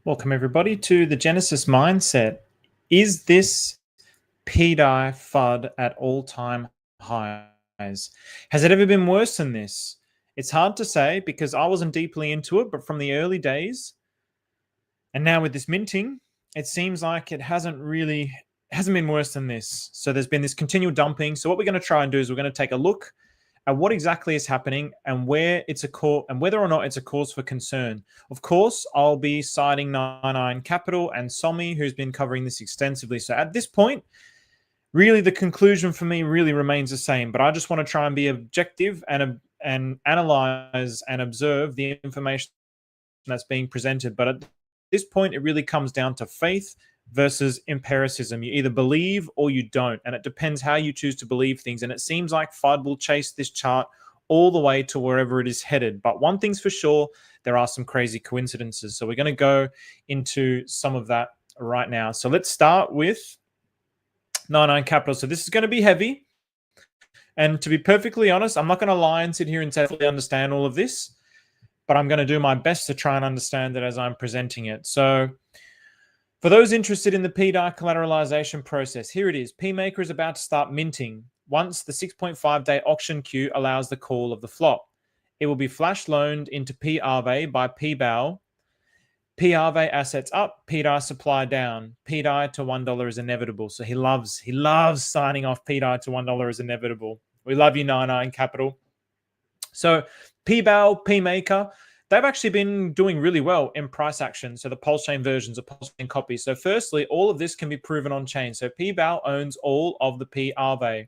Welcome everybody to the Genesis Mindset. Is this PDAI FUD at all-time highs? Has it ever been worse than this? It's hard to say because I wasn't deeply into it, but from the early days, and now with this minting, it seems like it hasn't been worse than this. So there's been this continual dumping. So what we're going to try and do is we're going to take a look at what exactly is happening and where it's a cause and whether or not it's a cause for concern. Of course, I'll be citing NineIronCapital and Sommi, who's been covering this extensively. So at this point, really the conclusion for me really remains the same, but I just want to try and be objective and analyze and observe the information that's being presented. But at this point, it really comes down to faith versus empiricism. You either believe or you don't, and it depends how you choose to believe things. And it seems like FUD will chase this chart all the way to wherever it is headed. But one thing's for sure, there are some crazy coincidences. So we're going to go into some of that right now. So let's start with NineIronCapital. So this is going to be heavy. And to be perfectly honest, I'm not going to lie and sit here and say I fully understand all of this, but I'm going to do my best to try and understand it as I'm presenting it. So for those interested in the PDAI collateralization process, here it is. PMaker is about to start minting once the 6.5-day auction queue allows the call of the flop. It will be flash loaned into PRV by PBAL. PRV assets up, PDAI supply down. PDAI to $1 is inevitable. So he loves signing off PDAI to $1 is inevitable. We love you, NineIronCapital. So PBAL, PMaker, they've actually been doing really well in price action. So the PulseChain versions of PulseChain copies. So firstly, all of this can be proven on chain. So PBAL owns all of the PRV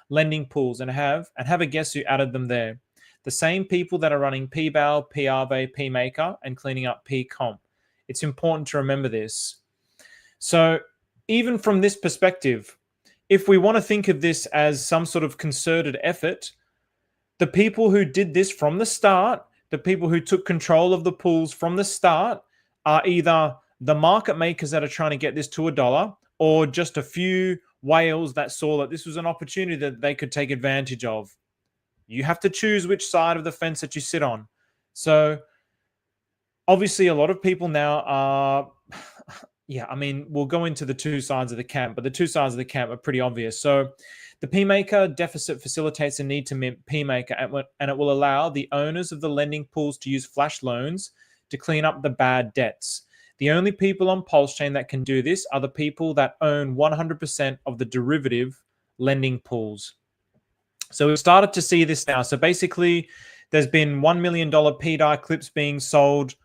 lending pools and have a guess who added them there. The same people that are running PBAL, PRV, PMaker and cleaning up PComp. It's important to remember this. So even from this perspective, if we want to think of this as some sort of concerted effort, the people who did this from the start, the people who took control of the pools from the start are either the market makers that are trying to get this to $1 or just a few whales that saw that this was an opportunity that they could take advantage of. You have to choose which side of the fence that you sit on. So obviously a lot of people now are, we'll go into the two sides of the camp, but the two sides of the camp are pretty obvious. So the PMaker deficit facilitates the need to mint PMaker, and it will allow the owners of the lending pools to use flash loans to clean up the bad debts. The only people on PulseChain that can do this are the people that own 100% of the derivative lending pools. So we've started to see this now. So basically, there's been $1 million PDAI clips being sold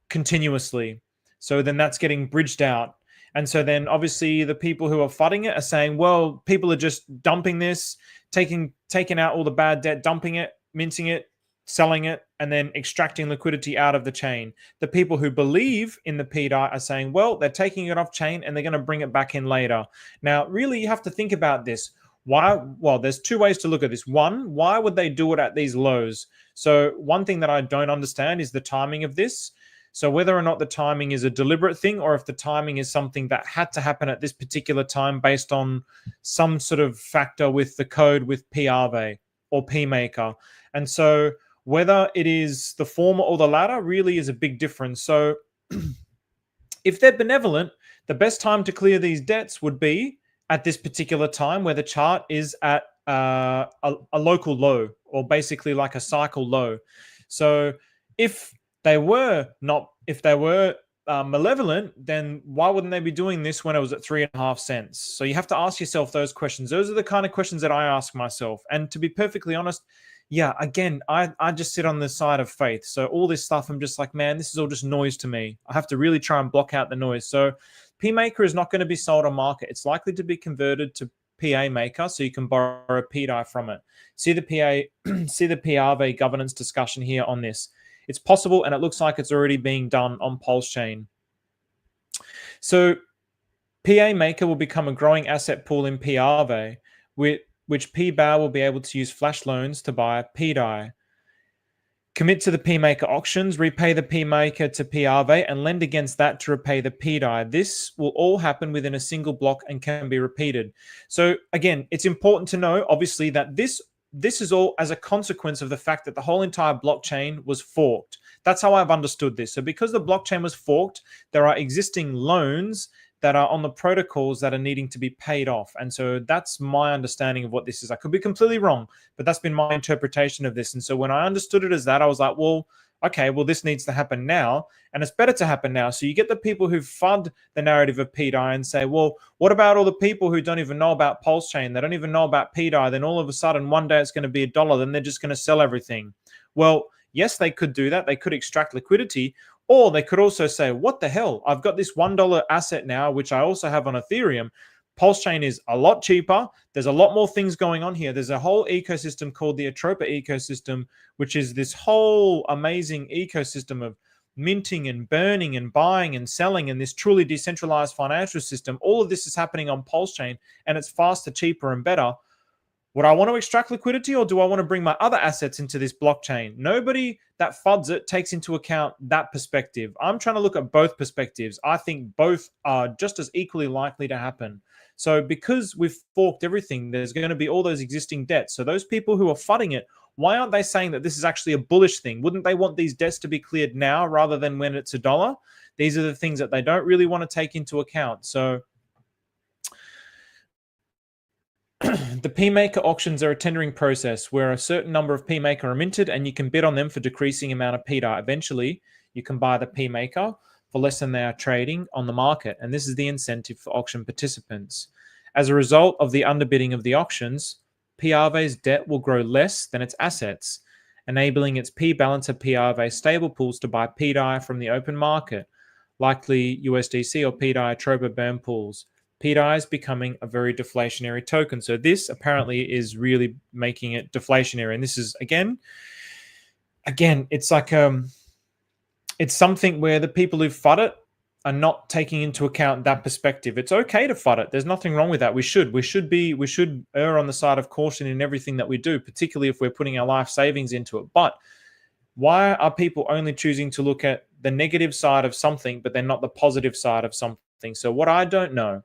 continuously. So then that's getting bridged out. And so then obviously the people who are FUDding it are saying, well, people are just dumping this, taking out all the bad debt, dumping it, minting it, selling it, and then extracting liquidity out of the chain. The people who believe in the PDAI are saying, well, they're taking it off chain and they're going to bring it back in later. Now, really, you have to think about this. Why? Well, there's two ways to look at this. One, why would they do it at these lows? So one thing that I don't understand is the timing of this. So whether or not the timing is a deliberate thing or if the timing is something that had to happen at this particular time based on some sort of factor with the code with PRV or PMaker. And so whether it is the former or the latter really is a big difference. So if they're benevolent, the best time to clear these debts would be at this particular time where the chart is at a local low or basically like a cycle low. So if they were malevolent, then why wouldn't they be doing this when it was at 3.5 cents? So you have to ask yourself those questions. Those are the kind of questions that I ask myself. And to be perfectly honest, yeah, again, I just sit on the side of faith. So all this stuff, I'm just like, man, this is all just noise to me. I have to really try and block out the noise. So PMaker is not going to be sold on market. It's likely to be converted to PA Maker, so you can borrow a PDAI from it. See the PRV governance discussion here on this. It's possible, and it looks like it's already being done on PulseChain. So PA Maker will become a growing asset pool in PRV, which PBAL will be able to use flash loans to buy PDAI. Commit to the PMaker auctions, repay the PMaker to PRV, and lend against that to repay the PDAI. This will all happen within a single block and can be repeated. So again, it's important to know, obviously, that this is all as a consequence of the fact that the whole entire blockchain was forked. That's how I've understood this. So because the blockchain was forked, there are existing loans that are on the protocols that are needing to be paid off. And so that's my understanding of what this is. I could be completely wrong, but that's been my interpretation of this. And so when I understood it as that, I was like, well, okay, well, this needs to happen now, and it's better to happen now. So you get the people who FUD the narrative of PDAI and say, well, what about all the people who don't even know about PulseChain? They don't even know about PDAI. Then all of a sudden, one day it's going to be $1. Then they're just going to sell everything. Well, yes, they could do that. They could extract liquidity, or they could also say, what the hell? I've got this $1 asset now, which I also have on Ethereum. PulseChain is a lot cheaper. There's a lot more things going on here. There's a whole ecosystem called the Atropa ecosystem, which is this whole amazing ecosystem of minting and burning and buying and selling, and this truly decentralized financial system. All of this is happening on PulseChain, and it's faster, cheaper, and better. Would I want to extract liquidity, or do I want to bring my other assets into this blockchain? Nobody that FUDs it takes into account that perspective. I'm trying to look at both perspectives. I think both are just as equally likely to happen. So because we've forked everything, there's going to be all those existing debts. So those people who are FUDding it, why aren't they saying that this is actually a bullish thing? Wouldn't they want these debts to be cleared now rather than when it's $1? These are the things that they don't really want to take into account. So the P-Maker auctions are a tendering process where a certain number of P-Maker are minted, and you can bid on them for decreasing amount of PDAI. Eventually, you can buy the P-Maker for less than they are trading on the market, and this is the incentive for auction participants. As a result of the underbidding of the auctions, PRV's debt will grow less than its assets, enabling its P-Balancer PRV stable pools to buy PDAI from the open market, likely USDC or PDAI Atropa burn pools. PDAI is becoming a very deflationary token. So this apparently is really making it deflationary. And this is, again, it's like it's something where the people who FUD it are not taking into account that perspective. It's okay to FUD it. There's nothing wrong with that. We should err on the side of caution in everything that we do, particularly if we're putting our life savings into it. But why are people only choosing to look at the negative side of something, but then not the positive side of something? So what I don't know,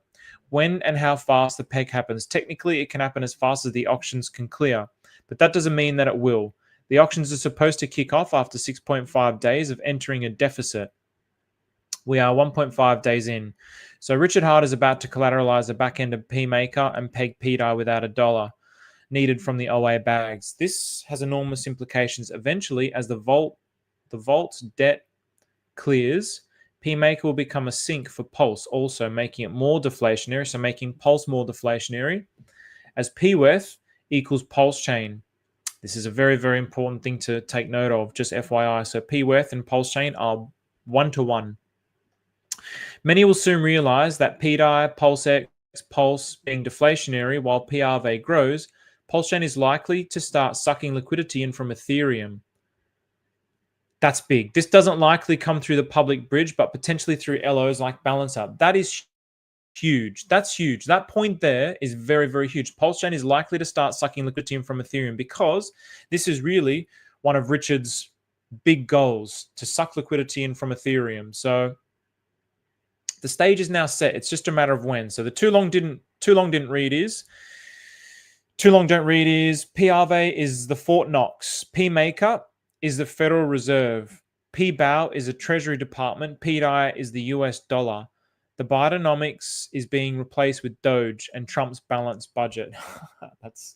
when and how fast the peg happens. Technically, it can happen as fast as the auctions can clear, but that doesn't mean that it will. The auctions are supposed to kick off after 6.5 days of entering a deficit. We are 1.5 days in. So Richard Hart is about to collateralize the back end of P-Maker and peg PDAI without $1 needed from the OA bags. This has enormous implications. Eventually, as the vault's debt clears, P-Maker will become a sink for Pulse, also making it more deflationary, so making Pulse more deflationary, as PWETH equals PulseChain. This is a very, very important thing to take note of, just FYI. So PWETH and PulseChain are 1-to-1. Many will soon realize that PDAI, PulseX, Pulse being deflationary while PRV grows, PulseChain is likely to start sucking liquidity in from Ethereum. That's big. This doesn't likely come through the public bridge, but potentially through LOs like Balancer. That is huge. That's huge. That point there is very, very huge. PulseChain is likely to start sucking liquidity in from Ethereum because this is really one of Richard's big goals, to suck liquidity in from Ethereum. So the stage is now set. It's just a matter of when. So the too long don't read is PRV is the Fort Knox. P-Maker is the Federal Reserve. P-BAO is a Treasury Department. PDAI is the US dollar. The Bidenomics is being replaced with Doge and Trump's balanced budget. That's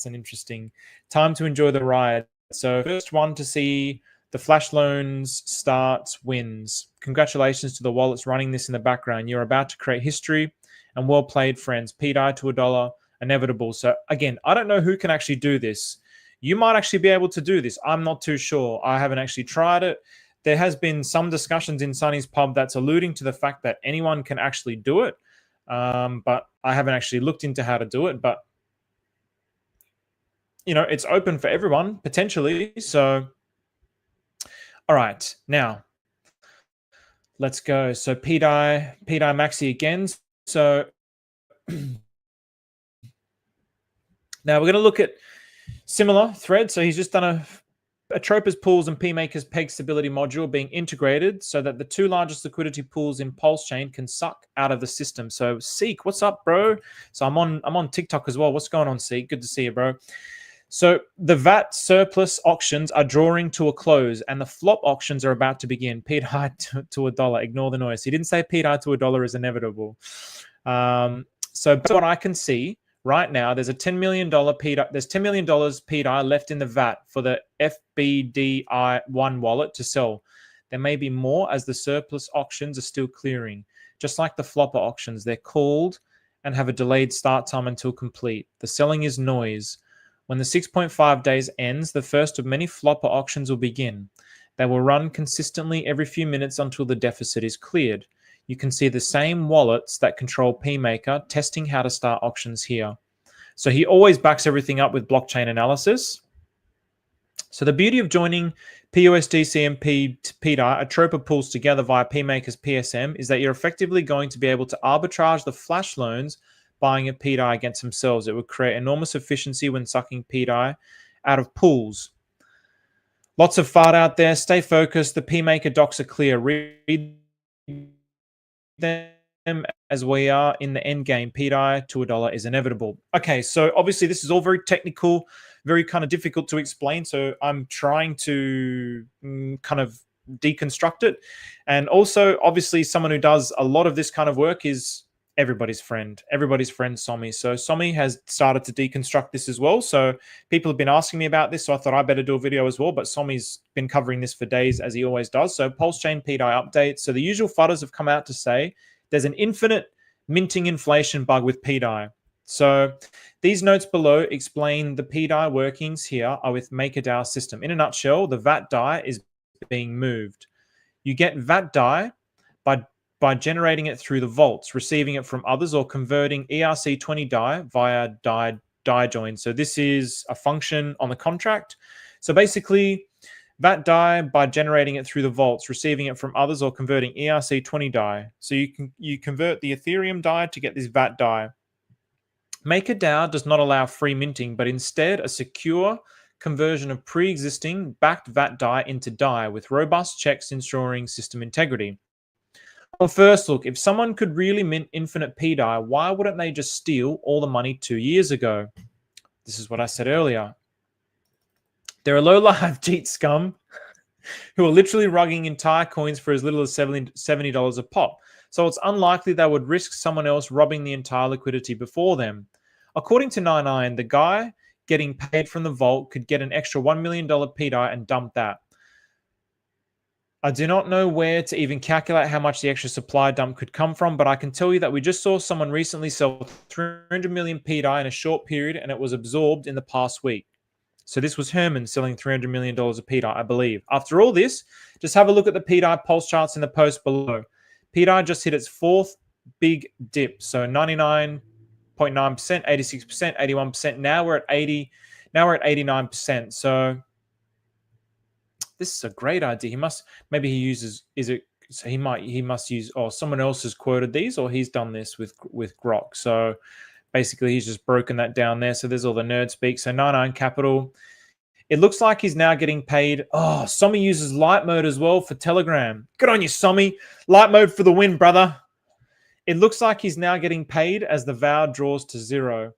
an interesting time to enjoy the ride. So first one to see the flash loans start wins. Congratulations to the wallets running this in the background. You're about to create history, and well played, friends. PDAI to $1, inevitable. So again, I don't know who can actually do this. You might actually be able to do this. I'm not too sure. I haven't actually tried it. There has been some discussions in Sonny's Pub that's alluding to the fact that anyone can actually do it. But I haven't actually looked into how to do it. But, you know, it's open for everyone, potentially. So, all right. Now, let's go. So PDAI Maxi again. So now we're going to look at similar thread. So he's just done a Atropa's pools and P-Maker's peg stability module being integrated so that the two largest liquidity pools in PulseChain can suck out of the system. So Seek, what's up, bro? So I'm on TikTok as well. What's going on, Seek? Good to see you, bro. So the VAT surplus auctions are drawing to a close and the flop auctions are about to begin. PDAI to $1. Ignore the noise. He didn't say PDAI to $1 is inevitable. So what I can see right now, there's a $10 million PDAI. There's $10 million PDAI left in the VAT for the FBDI1 wallet to sell. There may be more as the surplus auctions are still clearing. Just like the flopper auctions, they're called and have a delayed start time until complete. The selling is noise. When the 6.5 days ends, the first of many flopper auctions will begin. They will run consistently every few minutes until the deficit is cleared. You can see the same wallets that control PMaker testing how to start auctions here. So he always backs everything up with blockchain analysis. So the beauty of joining PUSDC and PDAI, a trope of pools together via PMaker's PSM, is that you're effectively going to be able to arbitrage the flash loans buying at PDAI against themselves. It would create enormous efficiency when sucking PDAI out of pools. Lots of FUD out there. Stay focused. The PMaker docs are clear. Read them as we are in the end game. PDAI to $1 is inevitable. Okay, so obviously this is all very technical, very kind of difficult to explain. So I'm trying to kind of deconstruct it. And also, obviously, someone who does a lot of this kind of work is everybody's friend Sommi. So Sommi has started to deconstruct this as well. So people have been asking me about this, so I thought I better do a video as well. But Sommi's been covering this for days, as he always does. So PulseChain PDAI update. So the usual fudders have come out to say there's an infinite minting inflation bug with PDAI. So these notes below explain the PDAI workings here are with MakerDAO system. In a nutshell, the VAT DAI is being moved. You get VAT DAI by generating it through the vaults, receiving it from others, or converting ERC20 DAI via DAI join. So this is a function on the contract. So basically, VAT DAI by generating it through the vaults, receiving it from others, or converting ERC20 DAI. So you convert the Ethereum DAI to get this VAT DAI. MakerDAO does not allow free minting, but instead a secure conversion of pre-existing backed VAT DAI into DAI with robust checks ensuring system integrity. On first look, if someone could really mint infinite PDAI, why wouldn't they just steal all the money 2 years ago? This is what I said earlier. There are low-life cheat scum who are literally rugging entire coins for as little as $70 a pop. So it's unlikely they would risk someone else robbing the entire liquidity before them. According to NineIron, the guy getting paid from the vault could get an extra $1 million PDAI and dump that. I do not know where to even calculate how much the extra supply dump could come from, but I can tell you that we just saw someone recently sell 300 million PDAI in a short period, and it was absorbed in the past week. So this was Herman selling $300 million of PDAI, I believe. After all this, just have a look at the PDAI pulse charts in the post below. PDAI just hit its fourth big dip. So 99.9%, 86%, 81%. Now we're at 80. Now we're at 89%. So this is a great idea. He must, maybe he uses, is it, so he must use, or someone else has quoted these, or he's done this with Grok. So basically he's just broken that down there. So there's all the nerd speak. So NineIronCapital, it looks like he's now getting paid. Oh, Sommi uses light mode as well for Telegram. Good on you, Sommi. Light mode for the win, brother. It looks like he's now getting paid as the VOW draws to zero.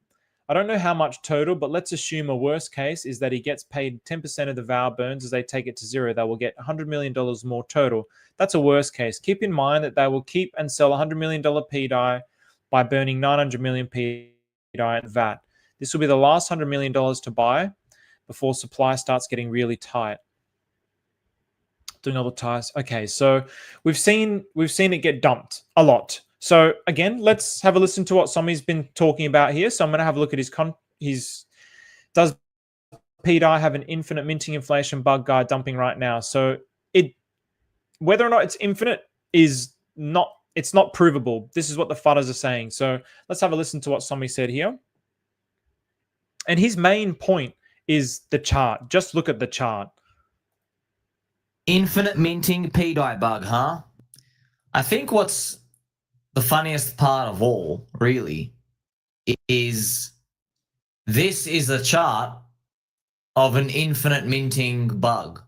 I don't know how much total, but let's assume a worst case is that he gets paid 10% of the VOW burns as they take it to zero. They will get $100 million more total. That's a worst case. Keep in mind that they will keep and sell $100 million PDAI by burning 900 million PDAI at VAT. This will be the last $100 million to buy before supply starts getting really tight. Doing all the ties. Okay, so we've seen it get dumped a lot. So again, let's have a listen to what Sommi's been talking about here. So I'm going to have a look at his does PDAI have an infinite minting inflation bug guide dumping right now? So whether or not it's infinite is not, it's not provable. This is what the fudders are saying. So let's have a listen to what Sommi said here. And his main point is the chart. Just look at the chart. Infinite minting PDAI bug, huh? I think what's the funniest part of all, really, is this is a chart of an infinite minting bug.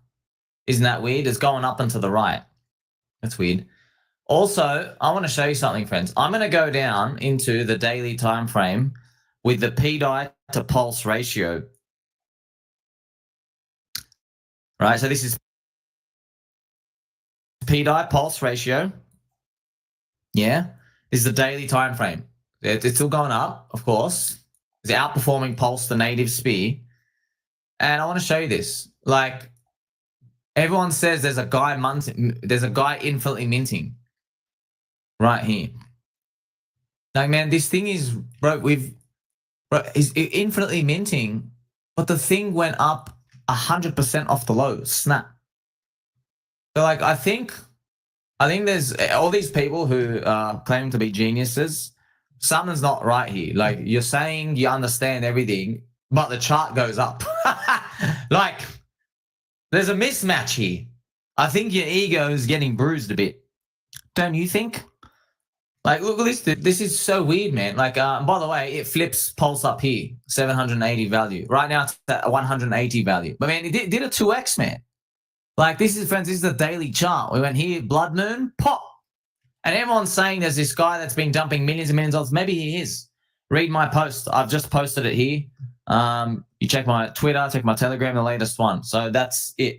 Isn't that weird? It's going up and to the right. That's weird. Also, I want to show you something, friends. I'm going to go down into the daily time frame with the PDAI to pulse ratio. right? So this is PDAI pulse ratio. Yeah, this is the daily time frame. It's still going up, of course. It's outperforming pulse, the native sphere. And I want to show you this. Like, everyone says there's a guy infinitely minting right here. Like, man, this thing is, bro, is infinitely minting, but the thing went up 100% off the low. Snap. So, like, I think there's all these people who claim to be geniuses. Something's not right here. Like, you're saying you understand everything, but the chart goes up. Like, there's a mismatch here. I think your ego is getting bruised a bit. Don't you think? Like, look at this. This is so weird, man. Like, by the way, it flips pulse up here, 780 value. Right now, it's at 180 value. But, man, it did a 2x, man. Like, this is, friends, this is the daily chart. We went here, blood moon, pop. And everyone's saying there's this guy that's been dumping millions and millions of dollars. Maybe he is. Read my post. I've just posted it here. You check my Twitter, check my Telegram, the latest one. So that's it.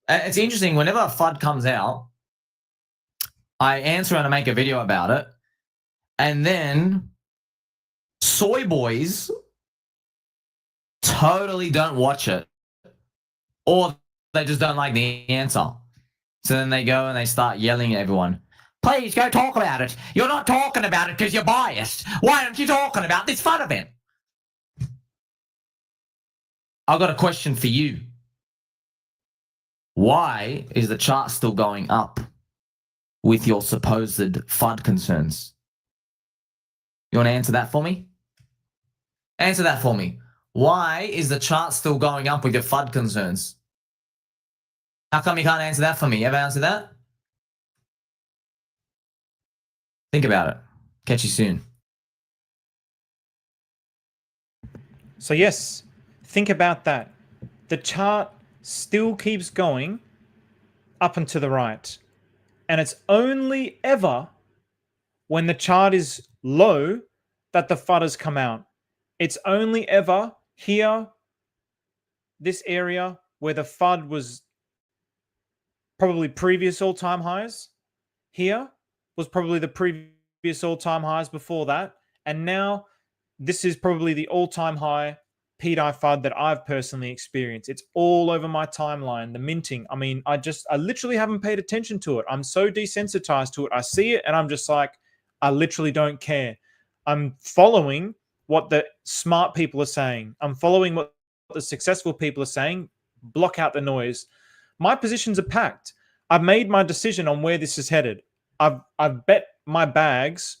It's interesting. Whenever a FUD comes out, I answer and I make a video about it. And then soy boys totally don't watch it. Or they just don't like the answer. So then they go and they start yelling at everyone. Please go talk about it. You're not talking about it because you're biased. Why aren't you talking about this FUD event? I've got a question for you. Why is the chart still going up with your supposed FUD concerns? You want to answer that for me? Answer that for me. Why is the chart still going up with your FUD concerns? How come you can't answer that for me? You ever answer that? Think about it. Catch you soon. So yes, think about that. The chart still keeps going up and to the right. And it's only ever when the chart is low that the FUD has come out. It's only ever here, this area, where the FUD was probably previous all-time highs. Here was probably the previous all-time highs before that. And now this is probably the all-time high PDAI FUD that I've personally experienced. It's all over my timeline, the minting. I mean, I literally haven't paid attention to it. I'm so desensitized to it. I see it and I'm just like, I literally don't care. I'm following what the smart people are saying. I'm following what the successful people are saying. Block out the noise. My positions are packed. I've made my decision on where this is headed. I've bet my bags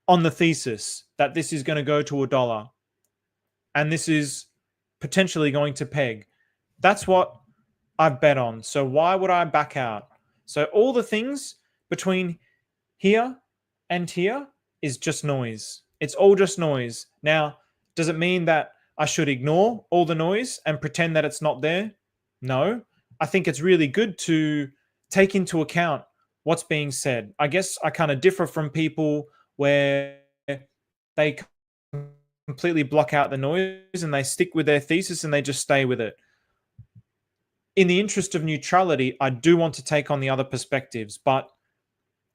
on the thesis that this is going to go to $1 and this is potentially going to peg. That's what I've bet on. So why would I back out? So all the things between here and here is just noise. It's all just noise. Now, does it mean that I should ignore all the noise and pretend that it's not there? No. I think it's really good to take into account what's being said. I guess I kind of differ from people where they completely block out the noise and they stick with their thesis and they just stay with it. In the interest of neutrality, I do want to take on the other perspectives, but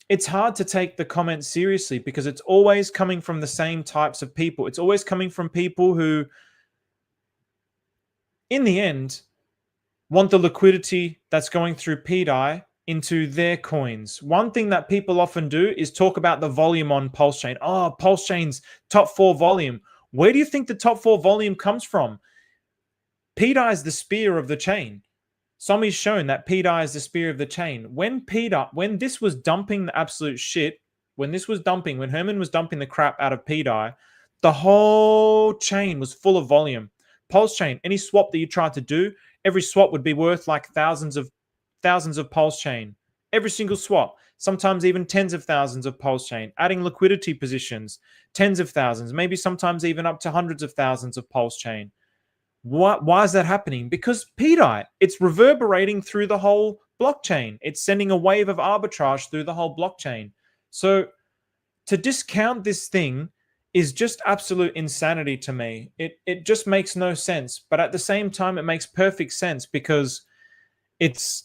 it's hard to take the comments seriously because it's always coming from the same types of people. It's always coming from people who, in the end, want the liquidity that's going through PDAI into their coins. One thing that people often do is talk about the volume on PulseChain. Oh, PulseChain's top 4 volume. Where do you think the top 4 volume comes from? PDAI is the spear of the chain. Sommi's shown that PDAI is the spear of the chain. When this was dumping the absolute shit, when Herman was dumping the crap out of PDAI, the whole chain was full of volume. PulseChain, any swap that you tried to do, every swap would be worth like thousands of PulseChain. Every single swap, sometimes even tens of thousands of PulseChain. Adding liquidity positions, tens of thousands, maybe sometimes even up to hundreds of thousands of PulseChain. Why is that happening? Because PDAI, it's reverberating through the whole blockchain. It's sending a wave of arbitrage through the whole blockchain. So to discount this thing is just absolute insanity to me. It just makes no sense. But at the same time, it makes perfect sense because it's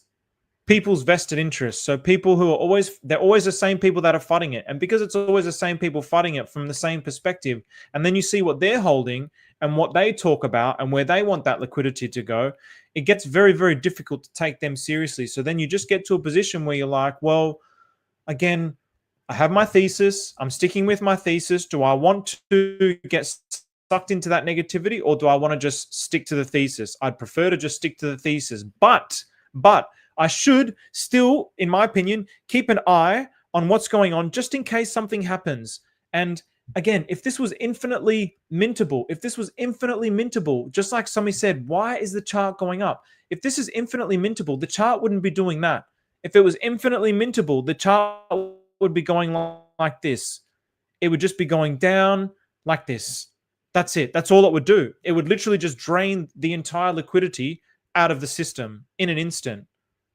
people's vested interests. So people who are they're always the same people that are FUDing it. And because it's always the same people FUDing it from the same perspective, and then you see what they're holding and what they talk about and where they want that liquidity to go, it gets very, very difficult to take them seriously. So then you just get to a position where you're like, well, again, I have my thesis. I'm sticking with my thesis. Do I want to get sucked into that negativity, or do I want to just stick to the thesis? I'd prefer to just stick to the thesis. But I should still, in my opinion, keep an eye on what's going on just in case something happens. And again, if this was infinitely mintable, just like somebody said, why is the chart going up? If this is infinitely mintable, the chart wouldn't be doing that. If it was infinitely mintable, the chart would be going like this. It would just be going down like this. That's it. That's all it would do. It would literally just drain the entire liquidity out of the system in an instant.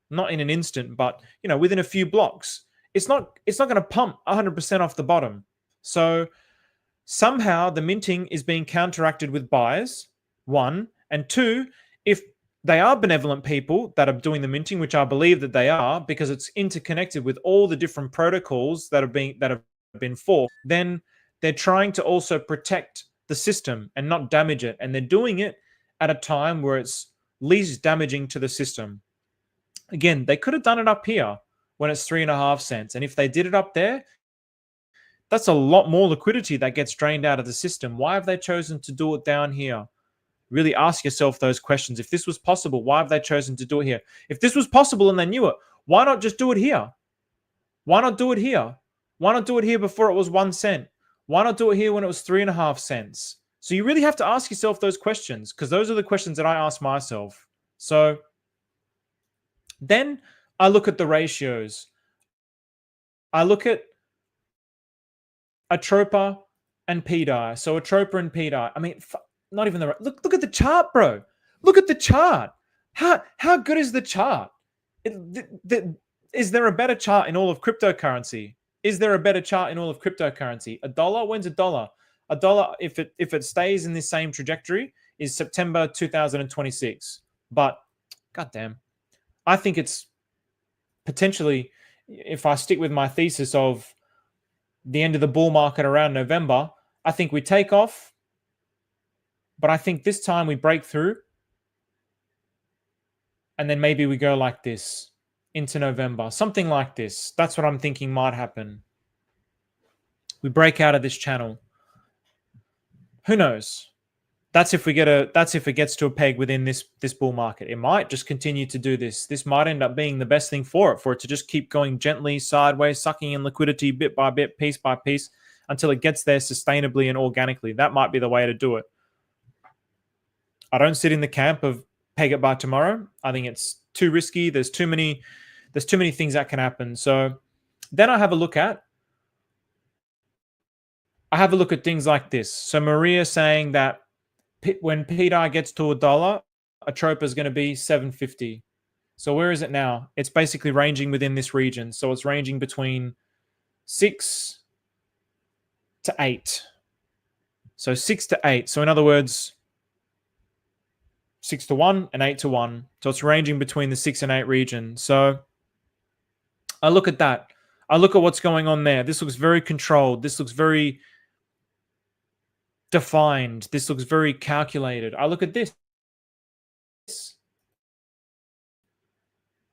Not in an instant, but within a few blocks. It's not going to pump 100% off the bottom. So somehow the minting is being counteracted with buyers, one, and two, if they are benevolent people that are doing the minting, which I believe that they are, because it's interconnected with all the different protocols that have been forked, then they're trying to also protect the system and not damage it. And they're doing it at a time where it's least damaging to the system. Again, they could have done it up here when it's 3.5 cents. And if they did it up there, that's a lot more liquidity that gets drained out of the system. Why have they chosen to do it down here? Really ask yourself those questions. If this was possible, why have they chosen to do it here? If this was possible and they knew it, why not just do it here? Why not do it here? Why not do it here before it was 1 cent? Why not do it here when it was 3.5 cents? So you really have to ask yourself those questions, because those are the questions that I ask myself. So then I look at the ratios. I look at Atropa and PDAI. So Atropa and PDAI. I mean, not even the look at the chart, bro. Look at the chart. How good is the chart? Is there a better chart in all of cryptocurrency? Is there a better chart in all of cryptocurrency? A dollar? When's a dollar? A dollar, if it stays in this same trajectory, is September 2026. But goddamn, I think it's potentially, if I stick with my thesis of the end of the bull market around November, I think we take off. But I think this time we break through. And then maybe we go like this into November. Something like this. That's what I'm thinking might happen. We break out of this channel. Who knows? That's if it gets to a peg within this bull market. It might just continue to do this. This might end up being the best thing for it to just keep going gently sideways, sucking in liquidity bit by bit, piece by piece, until it gets there sustainably and organically. That might be the way to do it. I don't sit in the camp of peg it by tomorrow. I think it's too risky. There's too many things that can happen. So then I have a look at things like this. So Maria saying that when PDAI gets to $1, Atropa is going to be 750. So where is it now? It's basically ranging within this region. So it's ranging between 6 to 8. So 6 to 8. So in other words, 6 to 1 and 8 to 1. So it's ranging between the 6 and 8 region. So I look at that. I look at what's going on there. This looks very controlled. This looks very defined. This looks very calculated. I look at this.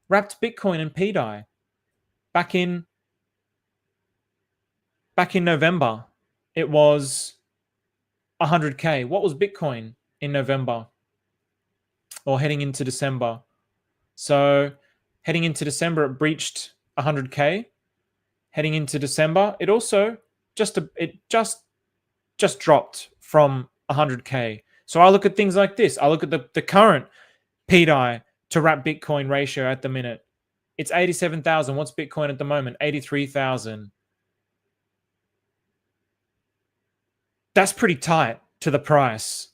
Wrapped Bitcoin and PDAI back in November. It was 100K. What was Bitcoin in November? Or heading into December? So heading into December, it breached 100K. Heading into December, it also just dropped from 100K. So I look at things like this. I look at the current PDAI to wrap Bitcoin ratio at the minute. It's 87,000. What's Bitcoin at the moment? 83,000. That's pretty tight to the price.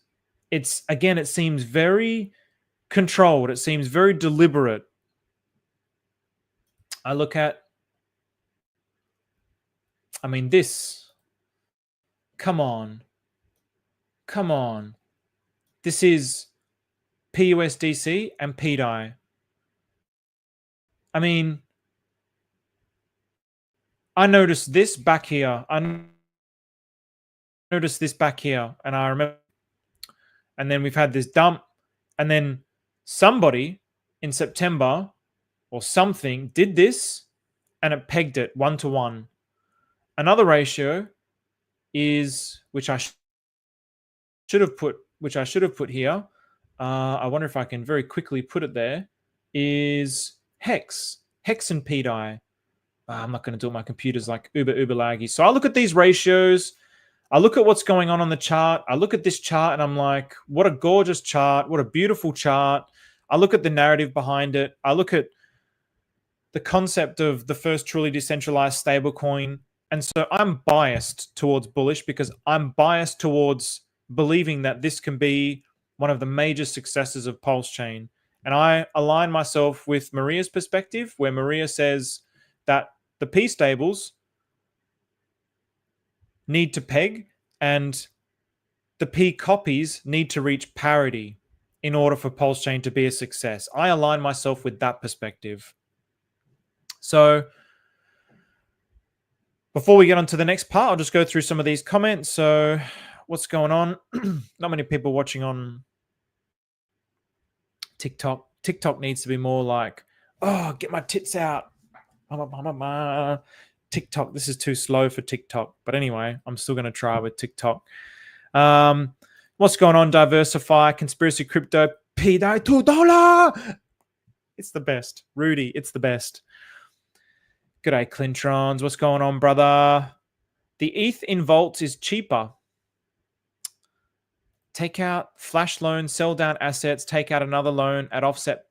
It seems very controlled. It seems very deliberate. I look at, this Come on. Come on. This is PUSDC and PDAI. I mean, I noticed this back here. I noticed this back here, and I remember. And then we've had this dump, and then somebody in September or something did this, and it pegged it 1-to-1. Another ratio is, which I should have put here. I wonder if I can very quickly put it there. Is Hex and PDAI. I'm not going to do it. My computer's like uber laggy. So I look at these ratios. I look at what's going on the chart. I look at this chart and I'm like, what a gorgeous chart. What a beautiful chart. I look at the narrative behind it. I look at the concept of the first truly decentralized stablecoin. And so I'm biased towards bullish because I'm biased towards believing that this can be one of the major successes of PulseChain. And I align myself with Maria's perspective, where Maria says that the P stables need to peg and the P copies need to reach parity in order for PulseChain to be a success. I align myself with that perspective. So before we get on to the next part, I'll just go through some of these comments. So what's going on? Not many people watching on TikTok. TikTok needs to be more like, oh, get my tits out. TikTok, this is too slow for TikTok. But anyway, I'm still going to try with TikTok. What's going on? Diversify, conspiracy crypto, PDAI $2. It's the best. Rudy, it's the best. G'day, Clintrons. What's going on, brother? The ETH in vaults is cheaper. Take out flash loan, sell down assets, take out another loan at offset.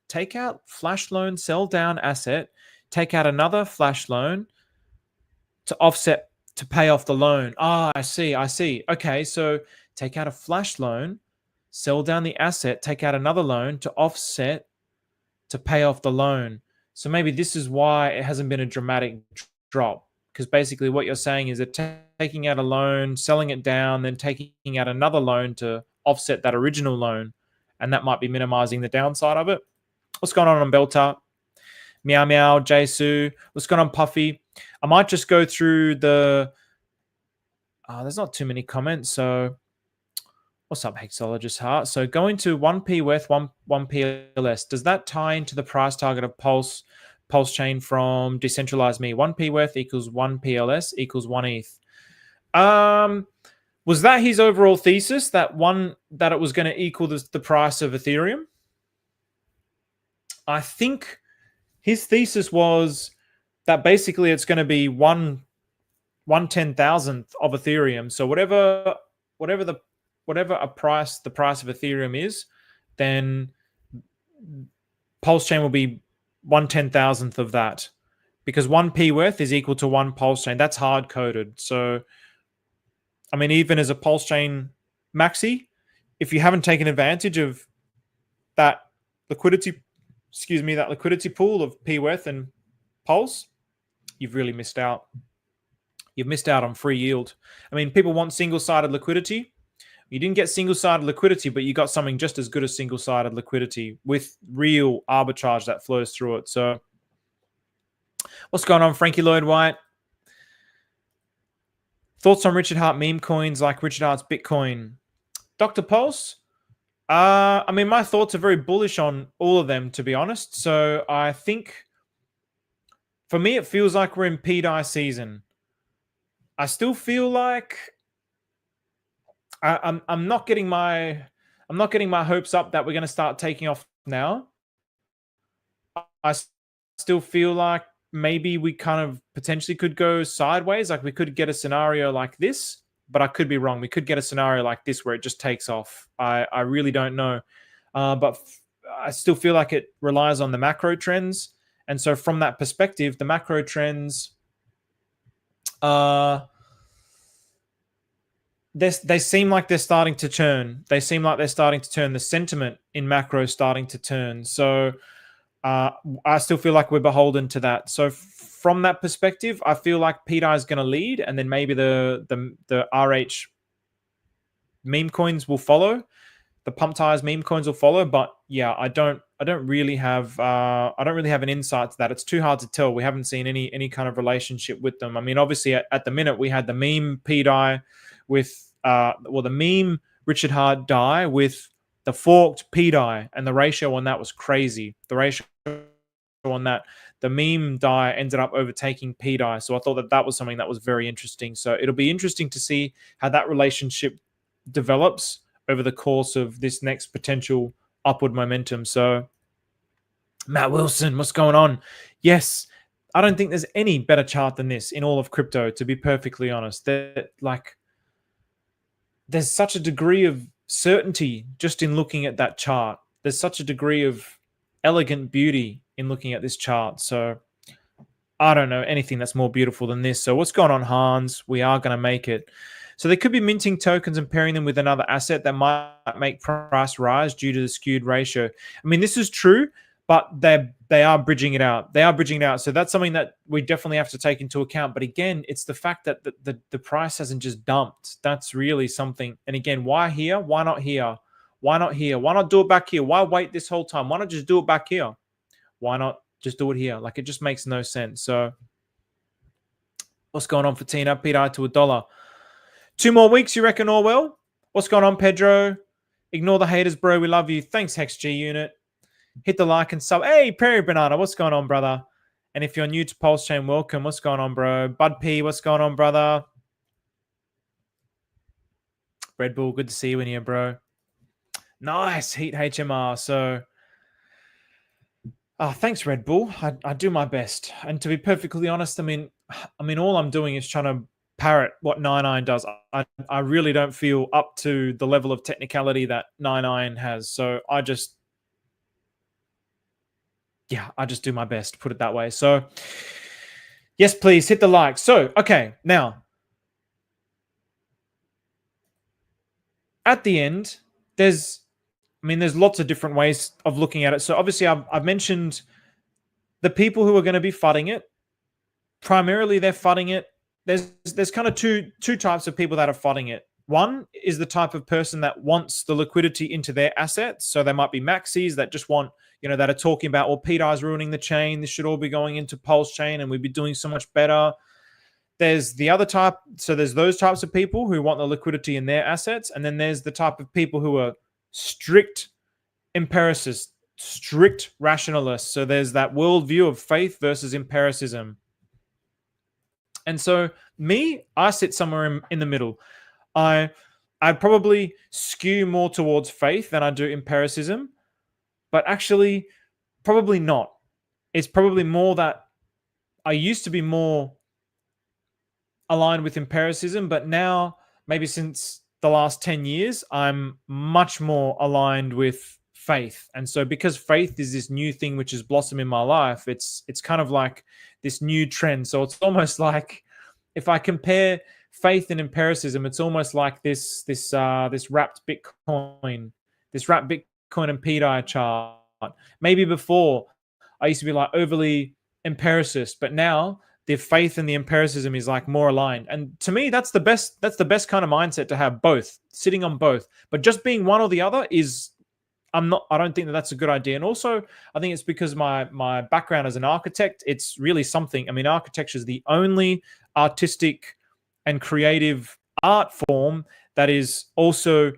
Take out flash loan, sell down asset, take out another flash loan to offset to pay off the loan. Ah, I see. Okay, so take out a flash loan, sell down the asset, take out another loan to offset to pay off the loan. So maybe this is why it hasn't been a dramatic drop. Because basically what you're saying is that taking out a loan, selling it down, then taking out another loan to offset that original loan. And that might be minimizing the downside of it. What's going on Belter? Meow Meow, Jesu. What's going on Puffy? I might just go through the... there's not too many comments. So what's up, Hexologist Heart? So going to 1p worth, 1 PLS. Does that tie into the price target of PulseChain from Decentralized Me? 1p worth equals 1 PLS equals 1 ETH. Was that his overall thesis, that it was going to equal the price of Ethereum? I think his thesis was that basically it's going to be 1/10,000th of Ethereum. So whatever the price of Ethereum is, then PulseChain will be 1/10,000th of that, because 1p worth is equal to 1 PulseChain. That's hard coded. So, I mean, even as a PulseChain maxi, if you haven't taken advantage of that liquidity pool of p worth and Pulse, you've really missed out. You've missed out on free yield. I mean, people want single-sided liquidity. You didn't get single-sided liquidity, but you got something just as good as single-sided liquidity with real arbitrage that flows through it. So what's going on, Frankie Lloyd White? Thoughts on Richard Hart meme coins like Richard Hart's Bitcoin? Dr. Pulse? I mean, my thoughts are very bullish on all of them, to be honest. So I think, for me, it feels like we're in PDAI season. I still feel like I'm not getting my hopes up that we're going to start taking off now. I still feel like maybe we kind of potentially could go sideways. Like we could get a scenario like this, but I could be wrong. We could get a scenario like this where it just takes off. I really don't know. But I still feel like it relies on the macro trends. And so from that perspective, the macro trends, they seem like they're starting to turn. They seem like they're starting to turn. The sentiment in macro is starting to turn. So I still feel like we're beholden to that. So from that perspective, I feel like PDAI is going to lead, and then maybe the RH meme coins will follow. The pump tires meme coins will follow. But yeah, I don't really have an insight to that. It's too hard to tell. We haven't seen any kind of relationship with them. I mean, obviously at the minute we had the meme PDAI with the meme Richard Hart DAI with the forked PDAI, and the ratio on that was crazy. The ratio on that, the meme DAI ended up overtaking PDAI. So I thought that was something that was very interesting. So it'll be interesting to see how that relationship develops over the course of this next potential upward momentum. So Matt Wilson, what's going on? Yes, I don't think there's any better chart than this in all of crypto, to be perfectly honest. There's such a degree of certainty just in looking at that chart. There's such a degree of elegant beauty in looking at this chart. So I don't know anything that's more beautiful than this. So what's going on, Hans? We are going to make it. So they could be minting tokens and pairing them with another asset that might make price rise due to the skewed ratio. I mean, this is true, but they are bridging it out. They are bridging it out. So that's something that we definitely have to take into account. But again, it's the fact that the price hasn't just dumped. That's really something. And again, why here? Why not here? Why not here? Why not do it back here? Why wait this whole time? Why not just do it back here? Why not just do it here? Like, it just makes no sense. So what's going on for Tina? PDAI to $1. 2 more weeks, you reckon, Orwell? What's going on, Pedro? Ignore the haters, bro. We love you. Thanks, HexG Unit. Hit the like and sub. Hey, Prairie Banana, what's going on, brother? And if you're new to PulseChain, welcome. What's going on, bro? Bud P, what's going on, brother? Red Bull, good to see you in here, bro. Nice. Heat HMR. So, thanks, Red Bull. I do my best. And to be perfectly honest, I mean, all I'm doing is trying to parrot what Nine does. I really don't feel up to the level of technicality that Nine has. So I just do my best, put it that way. So yes, please hit the like. So, okay, now at the end, there's lots of different ways of looking at it. So obviously I've mentioned the people who are going to be FUDing it. Primarily they're FUDing it. There's kind of two types of people that are FUDing it. One is the type of person that wants the liquidity into their assets. So they might be maxis that just want, that are talking about, well, PDAI is ruining the chain. This should all be going into PulseChain and we'd be doing so much better. There's the other type. So there's those types of people who want the liquidity in their assets. And then there's the type of people who are strict empiricists, strict rationalists. So there's that worldview of faith versus empiricism. And so I sit somewhere in the middle. I probably skew more towards faith than I do empiricism, but actually probably not. It's probably more that I used to be more aligned with empiricism, but now maybe since the last 10 years, I'm much more aligned with faith. And so because faith is this new thing which has blossomed in my life, it's kind of like this new trend. So it's almost like, if I compare faith and empiricism, it's almost like this wrapped Bitcoin and PDAI chart. Maybe before I used to be like overly empiricist, but now the faith and the empiricism is like more aligned. And to me, that's the best kind of mindset to have, both, sitting on both. But just being one or the other is, I don't think that's a good idea. And also, I think it's because my background as an architect, it's really something. I mean, architecture is the only artistic and creative art form that is also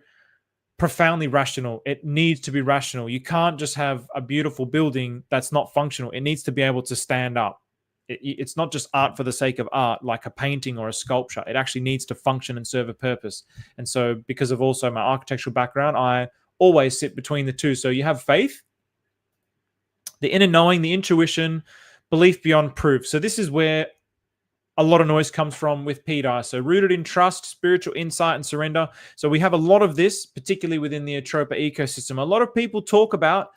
profoundly rational. It needs to be rational. You can't just have a beautiful building that's not functional. It needs to be able to stand up. It's not just art for the sake of art, like a painting or a sculpture. It actually needs to function and serve a purpose. And so because of also my architectural background, I always sit between the two. So you have faith, the inner knowing, the intuition, belief beyond proof. So this is where a lot of noise comes from with PDAI. So rooted in trust, spiritual insight, and surrender. So we have a lot of this, particularly within the Atropa ecosystem. A lot of people talk about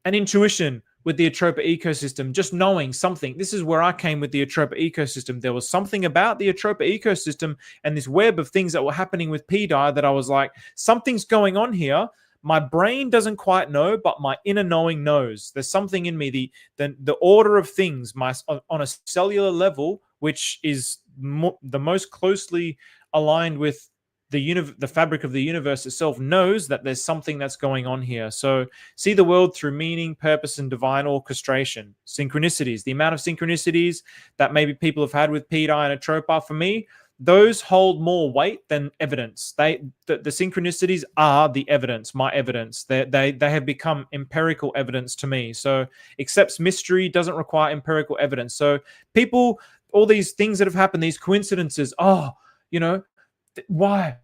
an intuition with the Atropa ecosystem, just knowing something. This is where I came with the Atropa ecosystem. There was something about the Atropa ecosystem and this web of things that were happening with PDAI that I was like, something's going on here, My brain doesn't quite know, but my inner knowing knows. There's something in me, the order of things, on a cellular level, which is the most closely aligned with the fabric of the universe itself, knows that there's something that's going on here. So see the world through meaning, purpose, and divine orchestration. Synchronicities, the amount of synchronicities that maybe people have had with PDAI and Atropa, for me, those hold more weight than evidence. The synchronicities are the evidence, my evidence. They have become empirical evidence to me. So accepts mystery, doesn't require empirical evidence. So people, all these things that have happened, these coincidences, why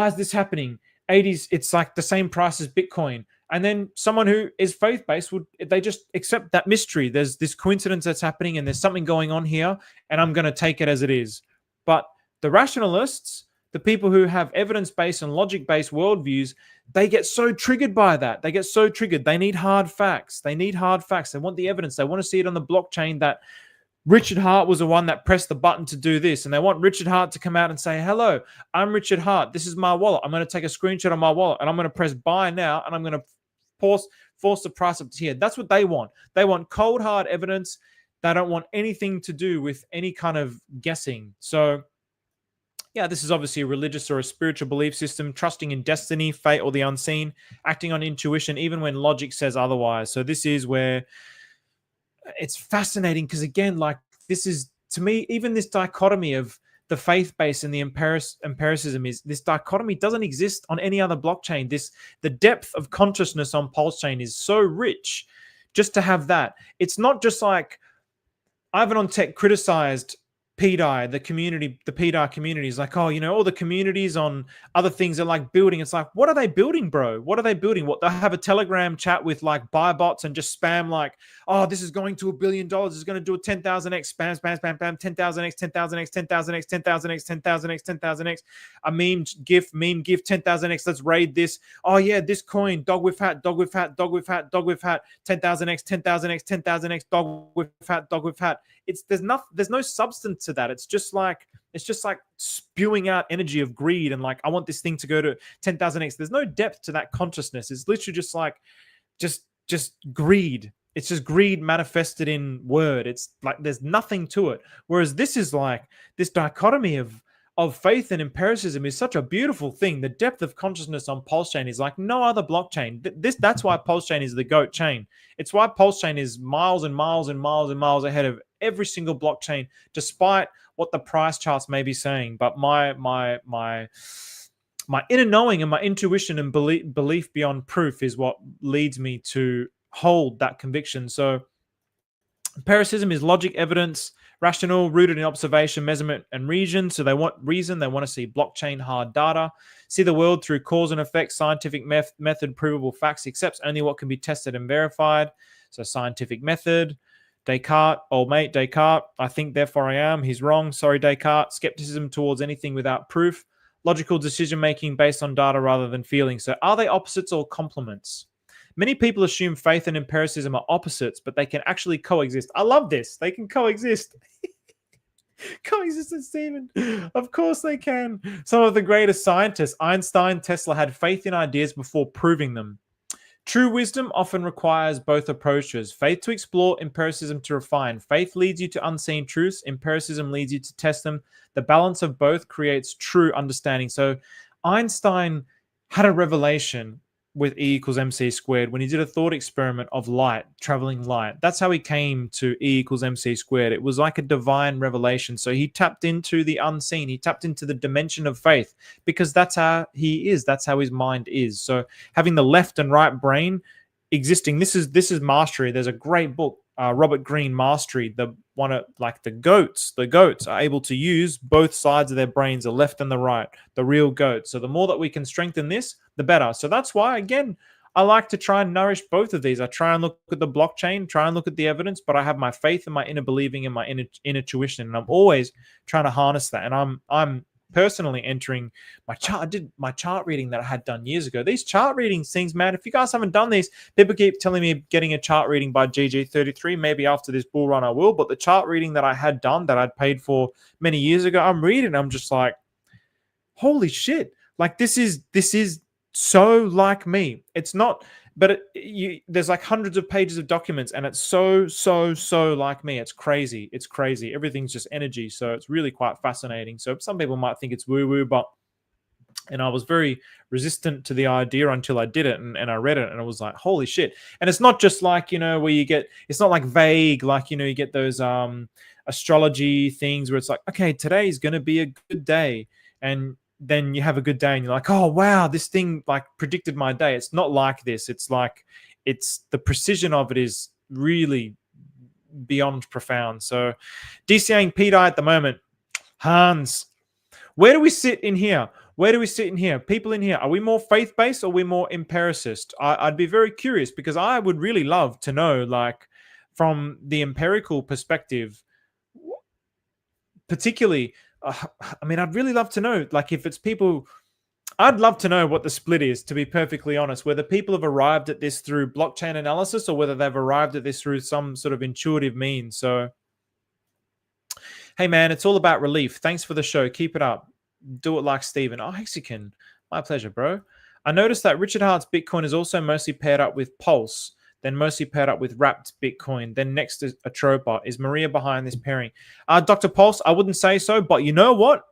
is this happening? 80s, it's like the same price as Bitcoin. And then someone who is faith-based they just accept that mystery. There's this coincidence that's happening and there's something going on here, and I'm going to take it as it is. But the rationalists, the people who have evidence-based and logic-based worldviews, they get so triggered by that. They get so triggered. They need hard facts. They want the evidence. They want to see it on the blockchain that Richard Hart was the one that pressed the button to do this. And they want Richard Hart to come out and say, hello, I'm Richard Hart. This is my wallet. I'm going to take a screenshot of my wallet and I'm going to press buy now. And I'm going to force the price up to here. That's what they want. They want cold, hard evidence. They don't want anything to do with any kind of guessing. So yeah, this is obviously a religious or a spiritual belief system, trusting in destiny, fate, or the unseen, acting on intuition, even when logic says otherwise. So this is where it's fascinating because, again, like this is, to me, even this dichotomy of the faith-based and the empiricism is, this dichotomy doesn't exist on any other blockchain. The depth of consciousness on PulseChain is so rich just to have that. It's not just like Ivan on Tech criticized PDAI, the PDAI community is like, all the communities on other things are like building. It's like, what are they building, bro? What are they building? What, they have a Telegram chat with like buy bots and just spam like, this is going to $1 billion. It's going to do a 10,000x, spam, 10,000x, 10,000x, 10,000x, 10,000x, 10,000x, 10,000x, a meme gif, 10,000x. Let's raid this. Oh yeah, this coin, dog with hat, 10,000x, 10,000x, 10,000x, dog with hat. There's no substance to that. It's just like spewing out energy of greed and like, I want this thing to go to 10,000x. There's no depth to that consciousness. It's literally just like just greed. It's just greed manifested in word. It's like there's nothing to it. Whereas this is like this dichotomy of faith and empiricism is such a beautiful thing. The depth of consciousness on PulseChain is like no other blockchain. That's why PulseChain is the GOAT chain. It's why PulseChain is miles and miles and miles and miles ahead of every single blockchain, despite what the price charts may be saying. But my inner knowing and my intuition and belief beyond proof is what leads me to hold that conviction. So empiricism is logic, evidence, rational, rooted in observation, measurement, and reason. So they want reason. They want to see blockchain hard data, see the world through cause and effect, scientific method, provable facts, accepts only what can be tested and verified. So scientific method. Descartes, old mate, Descartes, I think, therefore I am. He's wrong. Sorry, Descartes. Skepticism towards anything without proof. Logical decision-making based on data rather than feeling. So are they opposites or complements? Many people assume faith and empiricism are opposites, but they can actually coexist. I love this. They can coexist. Coexistence, Stephen. Of course they can. Some of the greatest scientists, Einstein, Tesla, had faith in ideas before proving them. True wisdom often requires both approaches. Faith to explore, empiricism to refine. Faith leads you to unseen truths. Empiricism leads you to test them. The balance of both creates true understanding. So Einstein had a revelation with E=mc² when he did a thought experiment of light, traveling light. That's how he came to E=mc². It was like a divine revelation. So he tapped into the unseen. He tapped into the dimension of faith because that's how he is. That's how his mind is. So having the left and right brain existing, this is mastery. There's a great book, Robert Greene, Mastery. The goats are able to use both sides of their brains, the left and the right, the real goats. So the more that we can strengthen this, the better. So that's why, again, I like to try and nourish both of these. I try and look at the blockchain, try and look at the evidence, but I have my faith and my inner believing and my inner tuition, and I'm always trying to harness that. And I'm personally entering my chart. I did my chart reading that I had done years ago. These chart readings things, man, if you guys haven't done these, people keep telling me getting a chart reading by GG33. Maybe after this bull run I will, but the chart reading that I had done that I'd paid for many years ago, I'm reading, I'm just like, holy shit. Like this is so like me. It's not, but there's like hundreds of pages of documents, and it's so like me. It's crazy. It's crazy. Everything's just energy. So it's really quite fascinating. So some people might think it's woo-woo, but and I was very resistant to the idea until I did it, and I read it, and I was like, holy shit. And it's not just like, where you get, it's not like vague, like, you get those astrology things where it's like, okay, today's going to be a good day. And then you have a good day and you're like, oh, wow, this thing like predicted my day. It's not like this. It's like, it's the precision of it is really beyond profound. So DCAing PDAI at the moment, Hans, where do we sit in here? Where do we sit in here? People in here, are we more faith-based or are we more empiricist? I'd be very curious, because I would really love to know, like, from the empirical perspective, particularly, I mean, I'd really love to know, like, if it's people, I'd love to know what the split is, to be perfectly honest, whether people have arrived at this through blockchain analysis or whether they've arrived at this through some sort of intuitive means. So, hey, man, it's all about relief. Thanks for the show. Keep it up. Do it like Steven. Oh, Mexican. My pleasure, bro. I noticed that Richard Hart's Bitcoin is also mostly paired up with Pulse, then mostly paired up with Wrapped Bitcoin, then next is Atropa. Is Maria behind this pairing? Dr. Pulse, I wouldn't say so, but you know what?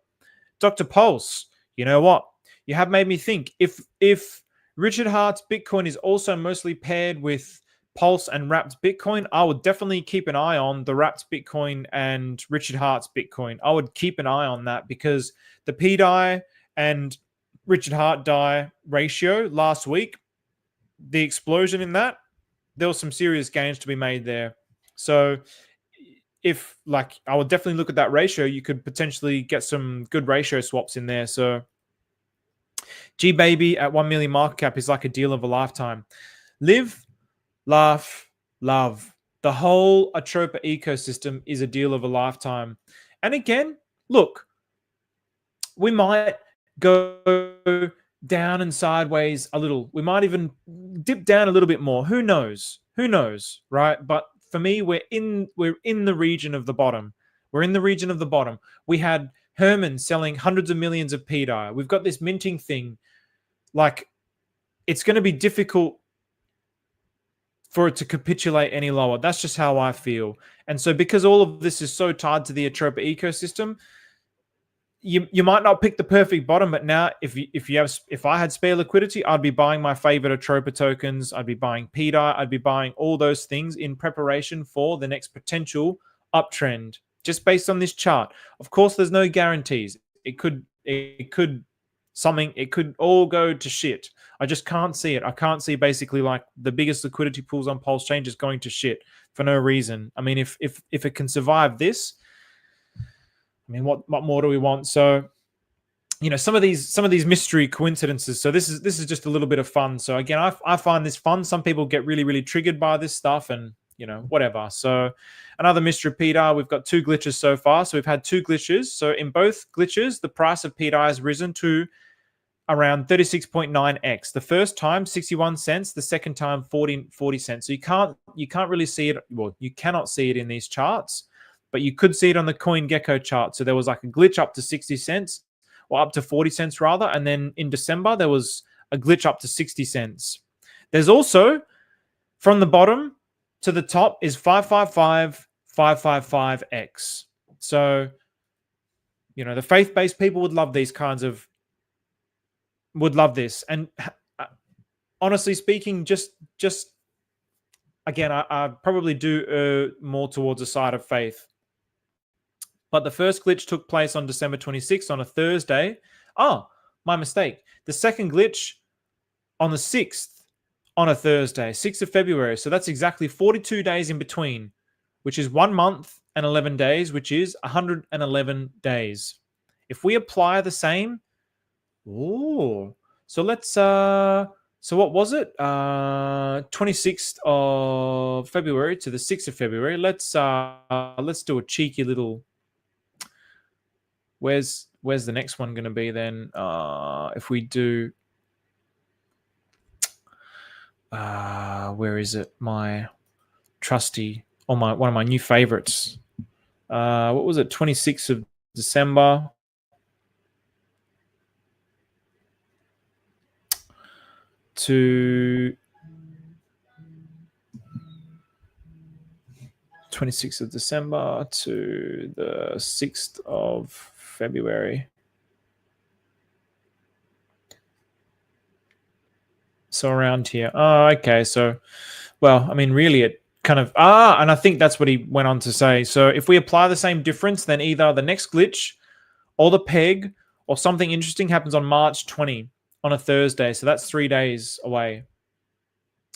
Dr. Pulse, you know what? You have made me think. If Richard Hart's Bitcoin is also mostly paired with Pulse and Wrapped Bitcoin, I would definitely keep an eye on the Wrapped Bitcoin and Richard Hart's Bitcoin. I would keep an eye on that, because the PDAI and Richard Hart DAI ratio last week, the explosion in that, there was some serious gains to be made there. So if, like, I would definitely look at that ratio. You could potentially get some good ratio swaps in there. So G Baby at 1 million market cap is like a deal of a lifetime. Live, laugh, love. The whole Atropa ecosystem is a deal of a lifetime. And again, look, we might go down and sideways a little. We might even dip down a little bit more. Who knows? Who knows, right? But for me, we're in the region of the bottom. We're in the region of the bottom. We had Herman selling hundreds of millions of PDAI. We've got this minting thing. Like, it's going to be difficult for it to capitulate any lower. That's just how I feel. And so, because all of this is so tied to the Atropa ecosystem, you might not pick the perfect bottom, but now if I had spare liquidity, I'd be buying my favorite Atropa tokens. I'd be buying PDAI. I'd be buying all those things in preparation for the next potential uptrend, just based on this chart. Of course, there's no guarantees. It could all go to shit. I just can't see it. I can't see basically like the biggest liquidity pools on PulseChain just going to shit for no reason. I mean, if it can survive this, I mean, what more do we want? So, some of these mystery coincidences. So this is just a little bit of fun. So again, I find this fun. Some people get really, really triggered by this stuff, and whatever. So another mystery PDAI. We've got 2 glitches so far. So we've had 2 glitches. So in both glitches, the price of PDAI has risen to around 36.9x. The first time 61 cents, the second time 40 cents. So you can't really see it. Well, you cannot see it in these charts, but you could see it on the CoinGecko chart. So there was like a glitch up to 60 cents, or up to 40 cents rather. And then in December, there was a glitch up to 60 cents. There's also, from the bottom to the top, is 555, 555x. So, the faith-based people would love these kinds of, would love this. And honestly speaking, just again, I probably do more towards the side of faith. But the first glitch took place on December 26th on a Thursday. Oh, my mistake. The second glitch on the 6th on a Thursday, 6th of February. So that's exactly 42 days in between, which is 1 month and 11 days, which is 111 days. If we apply the same, so let's, so what was it? 26th of February to the 6th of February. Let's do a cheeky little, Where's the next one going to be then? If we do, where is it? My trusty, one of my new favorites. What was it? 26th of December. to 26th of December to the 6th of February. So around here. Oh, okay. So, well, I mean, really it kind of, and I think that's what he went on to say. So if we apply the same difference, then either the next glitch or the peg or something interesting happens on March 20 on a Thursday. So that's 3 days away.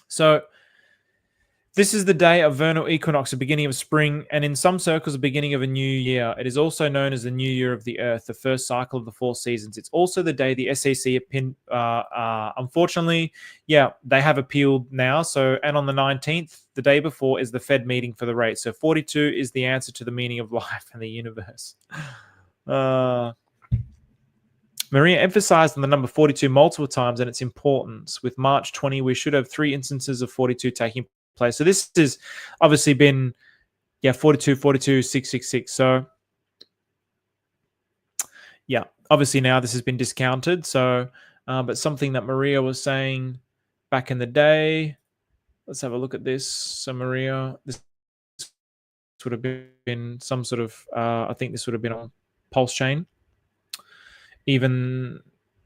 So this is the day of vernal equinox, the beginning of spring, and in some circles, the beginning of a new year. It is also known as the new year of the earth, the first cycle of the 4 seasons. It's also the day the SEC, unfortunately, they have appealed now. So, and on the 19th, the day before, is the Fed meeting for the rate. So 42 is the answer to the meaning of life and the universe. Maria emphasized on the number 42 multiple times and its importance. With March 20, we should have 3 instances of 42 taking place. So this has obviously been 42, 42, 666. So obviously now this has been discounted. So but something that Maria was saying back in the day, let's have a look at this. So Maria, this would have been some sort of I think this would have been on PulseChain.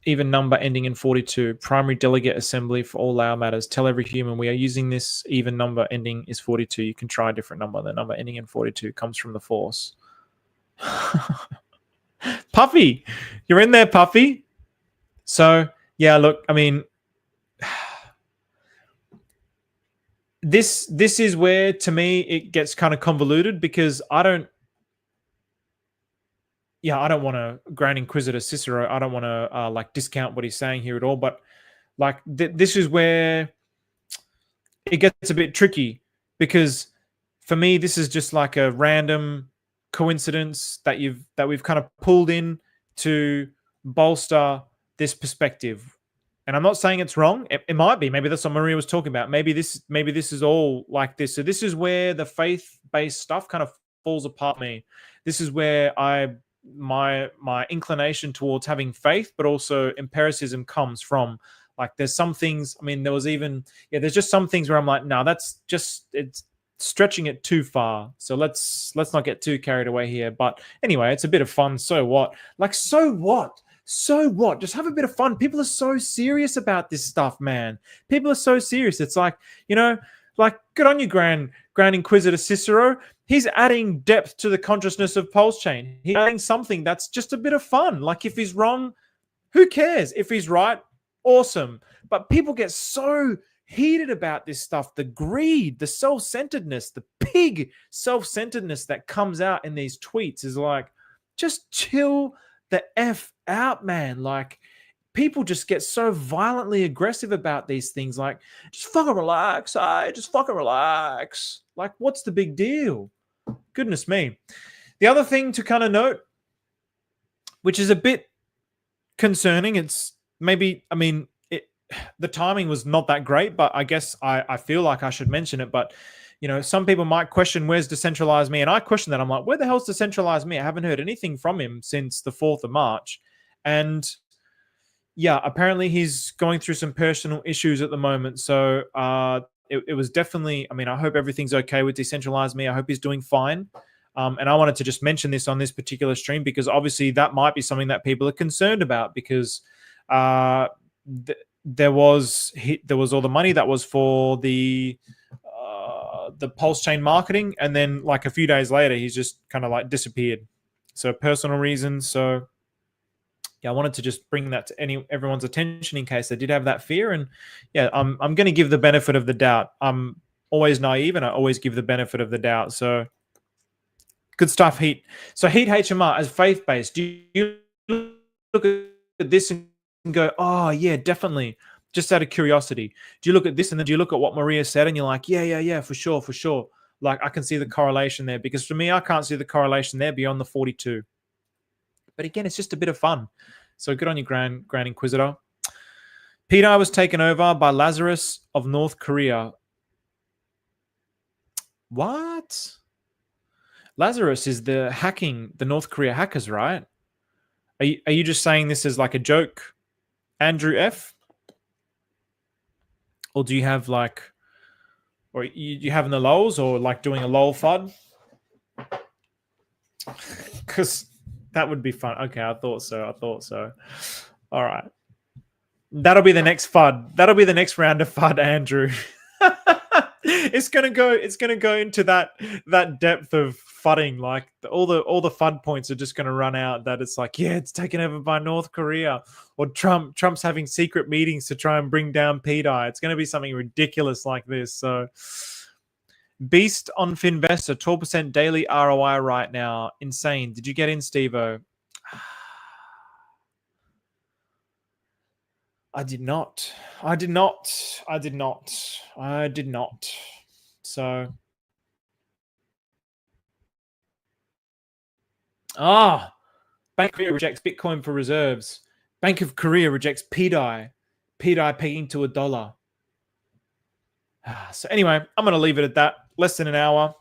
Even number ending in 42. Primary delegate assembly for all layer matters. Tell every human we are using this even number ending is 42. You can try a different number. The number ending in 42 comes from the force. Puffy, you're in there, Puffy. So yeah, look, I mean, this is where to me it gets kind of convoluted because I don't want to Grand Inquisitor Cicero. I don't want to like discount what he's saying here at all. But like this is where it gets a bit tricky because for me this is just like a random coincidence that we've kind of pulled in to bolster this perspective. And I'm not saying it's wrong. It might be. Maybe that's what Maria was talking about. Maybe this is all like this. So this is where the faith-based stuff kind of falls apart. This is where my inclination towards having faith, but also empiricism comes from. Like there's some things, I mean, there was even, there's just some things where I'm like, no, that's just, it's stretching it too far. So let's not get too carried away here. But anyway, it's a bit of fun. So what? Like, so what? So what? Just have a bit of fun. People are so serious about this stuff, man. People are so serious. It's like, like good on you, Grand Inquisitor Cicero. He's adding depth to the consciousness of PulseChain. He's adding something that's just a bit of fun. Like if he's wrong, who cares? If he's right, awesome. But people get so heated about this stuff. The greed, the self-centeredness, the pig self-centeredness that comes out in these tweets is like, just chill the F out, man. Like people just get so violently aggressive about these things. Like, just fucking relax. Just fucking relax. Like, what's the big deal? Goodness me. The other thing to kind of note, which is a bit concerning, it's maybe, I mean, the timing was not that great, but I guess I feel like I should mention it. But, some people might question, where's decentralized me? And I question that. I'm like, where the hell's decentralized me? I haven't heard anything from him since the 4th of March. And apparently he's going through some personal issues at the moment. So it was definitely, I mean, I hope everything's okay with decentralized me. I hope he's doing fine. And I wanted to just mention this on this particular stream because obviously that might be something that people are concerned about because there was all the money that was for the PulseChain marketing, and then like a few days later he's just kind of like disappeared. So personal reasons. So I wanted to just bring that to everyone's attention in case they did have that fear. And I'm going to give the benefit of the doubt. I'm always naive and I always give the benefit of the doubt. So good stuff, Heat. So Heat HMR as faith-based. Do you look at this and go, oh yeah, definitely, just out of curiosity? Do you look at this and then do you look at what Maria said and you're like, yeah, for sure. Like I can see the correlation there, because for me, I can't see the correlation there beyond the 42. But again, it's just a bit of fun. So good on you, Grand Inquisitor. PDAI was taken over by Lazarus of North Korea. What? Lazarus is the North Korea hackers, right? Are you just saying this as like a joke, Andrew F? Or do you have like, or you having the lols, or like doing a lol FUD? Because that would be fun. Okay, I thought so. All right. That'll be the next FUD. That'll be the next round of FUD, Andrew. It's gonna go into that depth of fudding. Like all the FUD points are just gonna run out. That it's like, yeah, it's taken over by North Korea, or Trump's having secret meetings to try and bring down PDAI. It's gonna be something ridiculous like this. So, Beast on Finvestor, 12% daily ROI right now. Insane. Did you get in, Steve-O? I did not. So, Bank of Korea rejects Bitcoin for reserves. Bank of Korea rejects PDAI. PDAI pegging to $1. So anyway, I'm going to leave it at that. Less than an hour.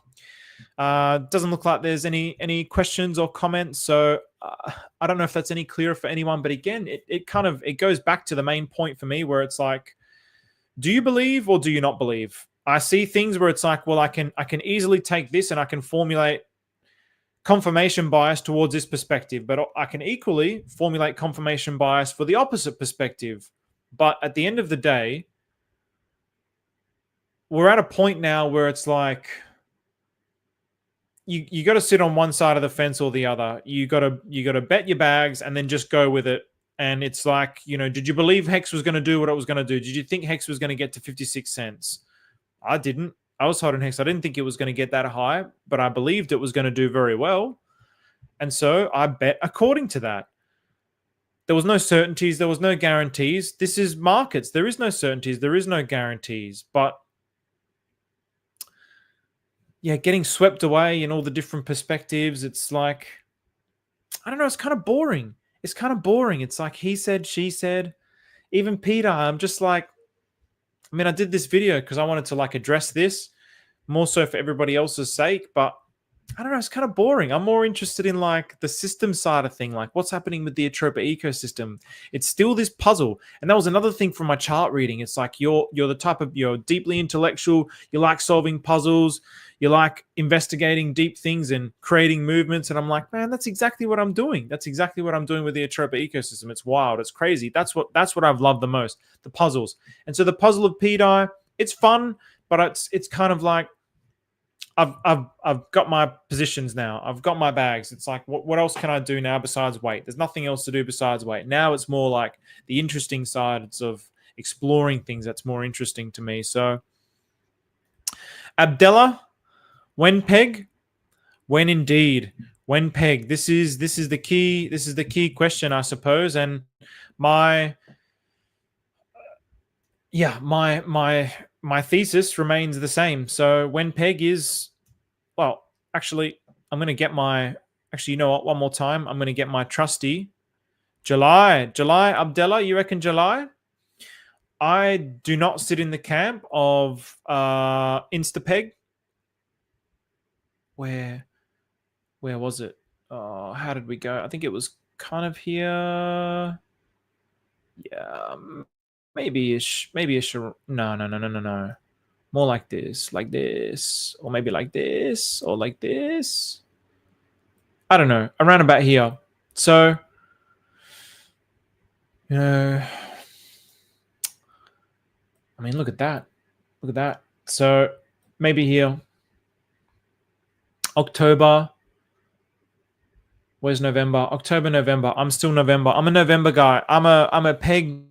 Doesn't look like there's any questions or comments. So I don't know if that's any clearer for anyone. But again, it goes back to the main point for me, where it's like, do you believe or do you not believe? I see things where it's like, well, I can easily take this and I can formulate confirmation bias towards this perspective, but I can equally formulate confirmation bias for the opposite perspective. But at the end of the day, we're at a point now where it's like, you got to sit on one side of the fence or the other. You got to bet your bags and then just go with it. And it's like, did you believe Hex was going to do what it was going to do? Did you think Hex was going to get to 56 cents? I didn't. I was holding Hex. I didn't think it was going to get that high, but I believed it was going to do very well. And so I bet according to that. There was no certainties. There was no guarantees. This is markets. There is no certainties. There is no guarantees. But yeah, getting swept away in all the different perspectives, it's like, I don't know, it's kind of boring. It's like he said, she said, even Peter. I'm just like, I did this video because I wanted to like address this more so for everybody else's sake, but I don't know, it's kind of boring. I'm more interested in like the system side of thing, like what's happening with the Atropa ecosystem. It's still this puzzle. And that was another thing from my chart reading. It's like you're the type of, you're deeply intellectual, you like solving puzzles, you like investigating deep things and creating movements. And I'm like, man, that's exactly what I'm doing. That's exactly what I'm doing with the Atropa ecosystem. It's wild. It's crazy. That's what I've loved the most, the puzzles. And so the puzzle of PDAI, it's fun, but it's kind of like, I've got my positions now. I've got my bags. It's like, what else can I do now besides wait? There's nothing else to do besides wait. Now it's more like the interesting sides of exploring things that's more interesting to me. So, Abdella, when peg? When indeed? When peg? This is the key. This is the key question, I suppose. And my thesis remains the same. So when peg is, well, actually, I'm going to get my, actually, you know what? One more time. I'm going to get my trusty July, Abdella, you reckon July? I do not sit in the camp of Instapeg. Where was it? How did we go? I think it was kind of here. Yeah, maybe-ish. No. More like this, or maybe like this, or like this. I don't know. Around about here. So, look at that. Look at that. So maybe here. October. Where's November? October, November. I'm still November. I'm a November guy. I'm a peg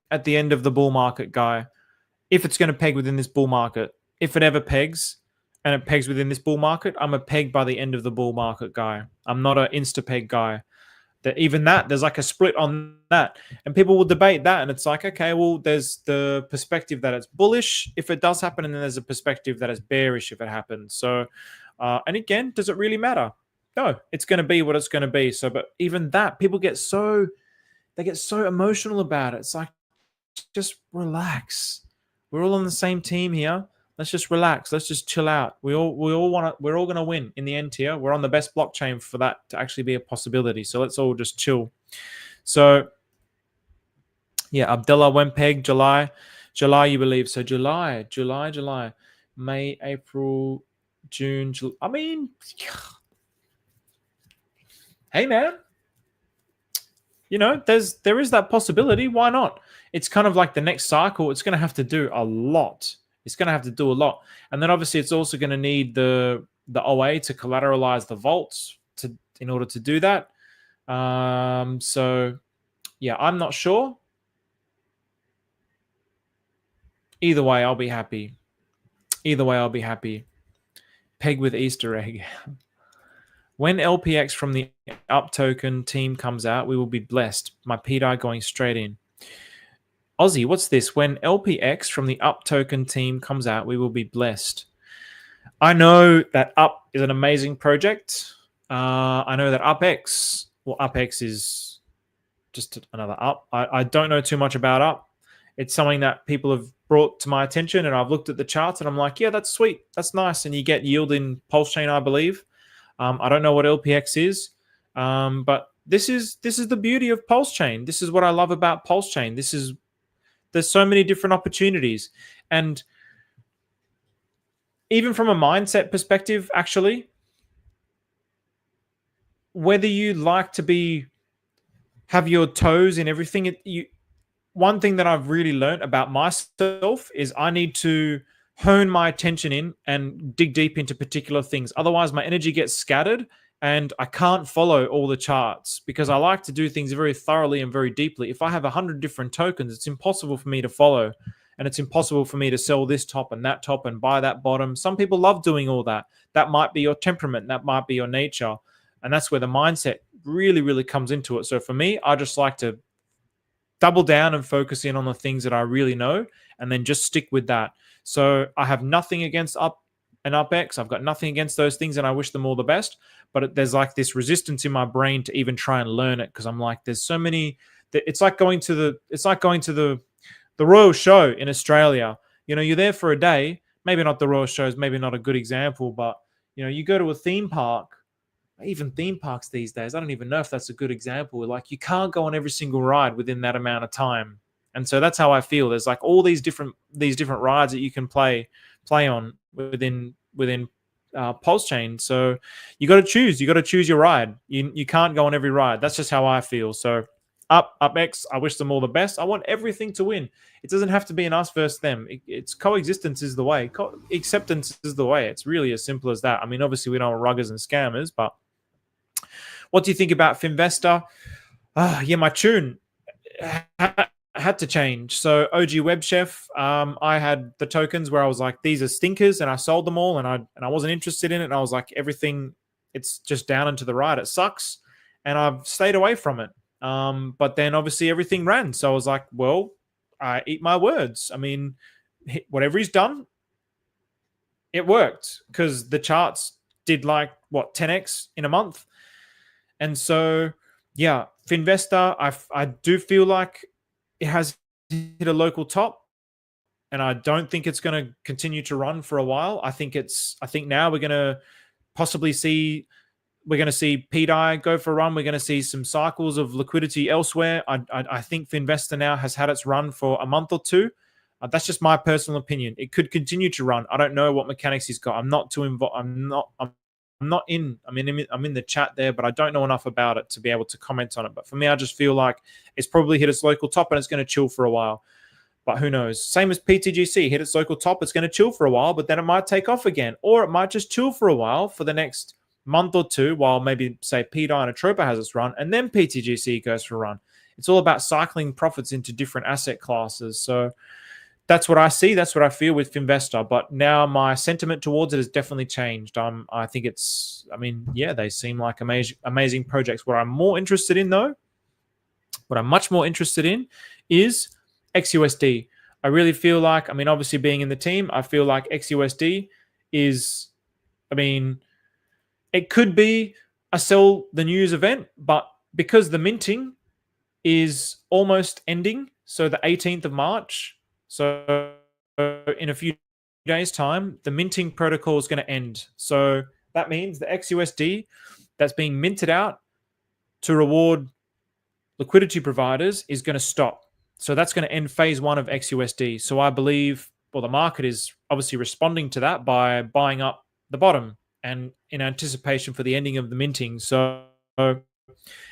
at the end of the bull market guy. If it's going to peg within this bull market, if it ever pegs and it pegs within this bull market, I'm a peg by the end of the bull market guy. I'm not an insta peg guy. There's like a split on that, and people will debate that, and it's like, okay, well, there's the perspective that it's bullish if it does happen, and then there's a perspective that it's bearish if it happens. So, and again, does it really matter? No, it's going to be what it's going to be. So, but even that, people get so emotional about it. It's like, just relax. We're all on the same team here. Let's just relax. Let's just chill out. We're all going to win in the end here. We're on the best blockchain for that to actually be a possibility. So let's all just chill. So yeah, Abdullah went peg July. July, you believe? So July, May, April, June, July. I mean, hey man, you know, there is that possibility. Why not? It's kind of like the next cycle. It's going to have to do a lot. It's going to have to do a lot, and then obviously it's also going to need the OA to collateralize the vaults in order to do that. So yeah, I'm not sure. Either way, I'll be happy. Either way, I'll be happy. Peg with Easter egg. When LPX from the up token team comes out, we will be blessed. My PDAI going straight in. Aussie, what's this? When LPX from the up token team comes out, we will be blessed. I know that Up is an amazing project. I know that UpX, well, UpX is just another Up. I don't know too much about Up. It's something that people have brought to my attention, and I've looked at the charts, and I'm like, yeah, that's sweet. That's nice. And you get yield in PulseChain, I believe. I don't know what LPX is, but this is the beauty of PulseChain. This is what I love about PulseChain. There's so many different opportunities. And even from a mindset perspective, actually, whether you like to have your toes in everything, one thing that I've really learned about myself is I need to hone my attention in and dig deep into particular things. Otherwise, my energy gets scattered and I can't follow all the charts because I like to do things very thoroughly and very deeply. If I have 100 different tokens, it's impossible for me to follow, and it's impossible for me to sell this top and buy that bottom. Some people love doing all that. That might be your temperament. That might be your nature. And that's where the mindset really, really comes into it. So for me, I just like to double down and focus in on the things that I really know and then just stick with that. So I have nothing against Up and UpX. I've got nothing against those things, and I wish them all the best. But there's like this resistance in my brain to even try and learn it because I'm like, there's so many. It's like going to the Royal Show in Australia. You know, you're there for a day. Maybe not the Royal Show is maybe not a good example, but you know, you go to a theme park. Even theme parks these days, I don't even know if that's a good example. Like, you can't go on every single ride within that amount of time. And so that's how I feel. There's like all these different rides that you can play on within PulseChain. So you got to choose. You got to choose your ride. You can't go on every ride. That's just how I feel. So UpX, I wish them all the best. I want everything to win. It doesn't have to be an us versus them. It's coexistence is the way. Acceptance is the way. It's really as simple as that. I mean, obviously we don't want ruggers and scammers, but what do you think about Finvestor? Yeah, my tune had to change. So OG Web Chef, I had the tokens where I was like, these are stinkers, and I sold them all, and I wasn't interested in it. And I was like, everything, it's just down and to the right. It sucks, and I've stayed away from it. But then obviously everything ran, so I was like, well, I eat my words. I mean, whatever he's done, it worked because the charts did like what 10x in a month. And so, yeah, Finvestor, I do feel like it has hit a local top, and I don't think it's going to continue to run for a while. I think now we're going to possibly see PDAI go for a run. We're going to see some cycles of liquidity elsewhere. I think Finvestor now has had its run for a month or two. That's just my personal opinion. It could continue to run. I don't know what mechanics he's got. I'm not too involved. I'm in the chat there, but I don't know enough about it to be able to comment on it. But for me, I just feel like it's probably hit its local top and it's going to chill for a while. But who knows? Same as PTGC, hit its local top, it's going to chill for a while, but then it might take off again. Or it might just chill for a while for the next month or two while maybe, say, PDAI and Atropa has its run, and then PTGC goes for a run. It's all about cycling profits into different asset classes. So that's what I see. That's what I feel with Finvestor. But now my sentiment towards it has definitely changed. I think they seem like amazing projects. What I'm more interested in, though, what I'm much more interested in is XUSD. I really feel like, obviously being in the team, I feel like XUSD is, it could be a sell the news event, but because the minting is almost ending, so the 18th of March, so in a few days' time, the minting protocol is going to end. So that means the XUSD that's being minted out to reward liquidity providers is going to stop. So that's going to end phase 1 of XUSD. So I believe, well, the market is obviously responding to that by buying up the bottom and in anticipation for the ending of the minting. So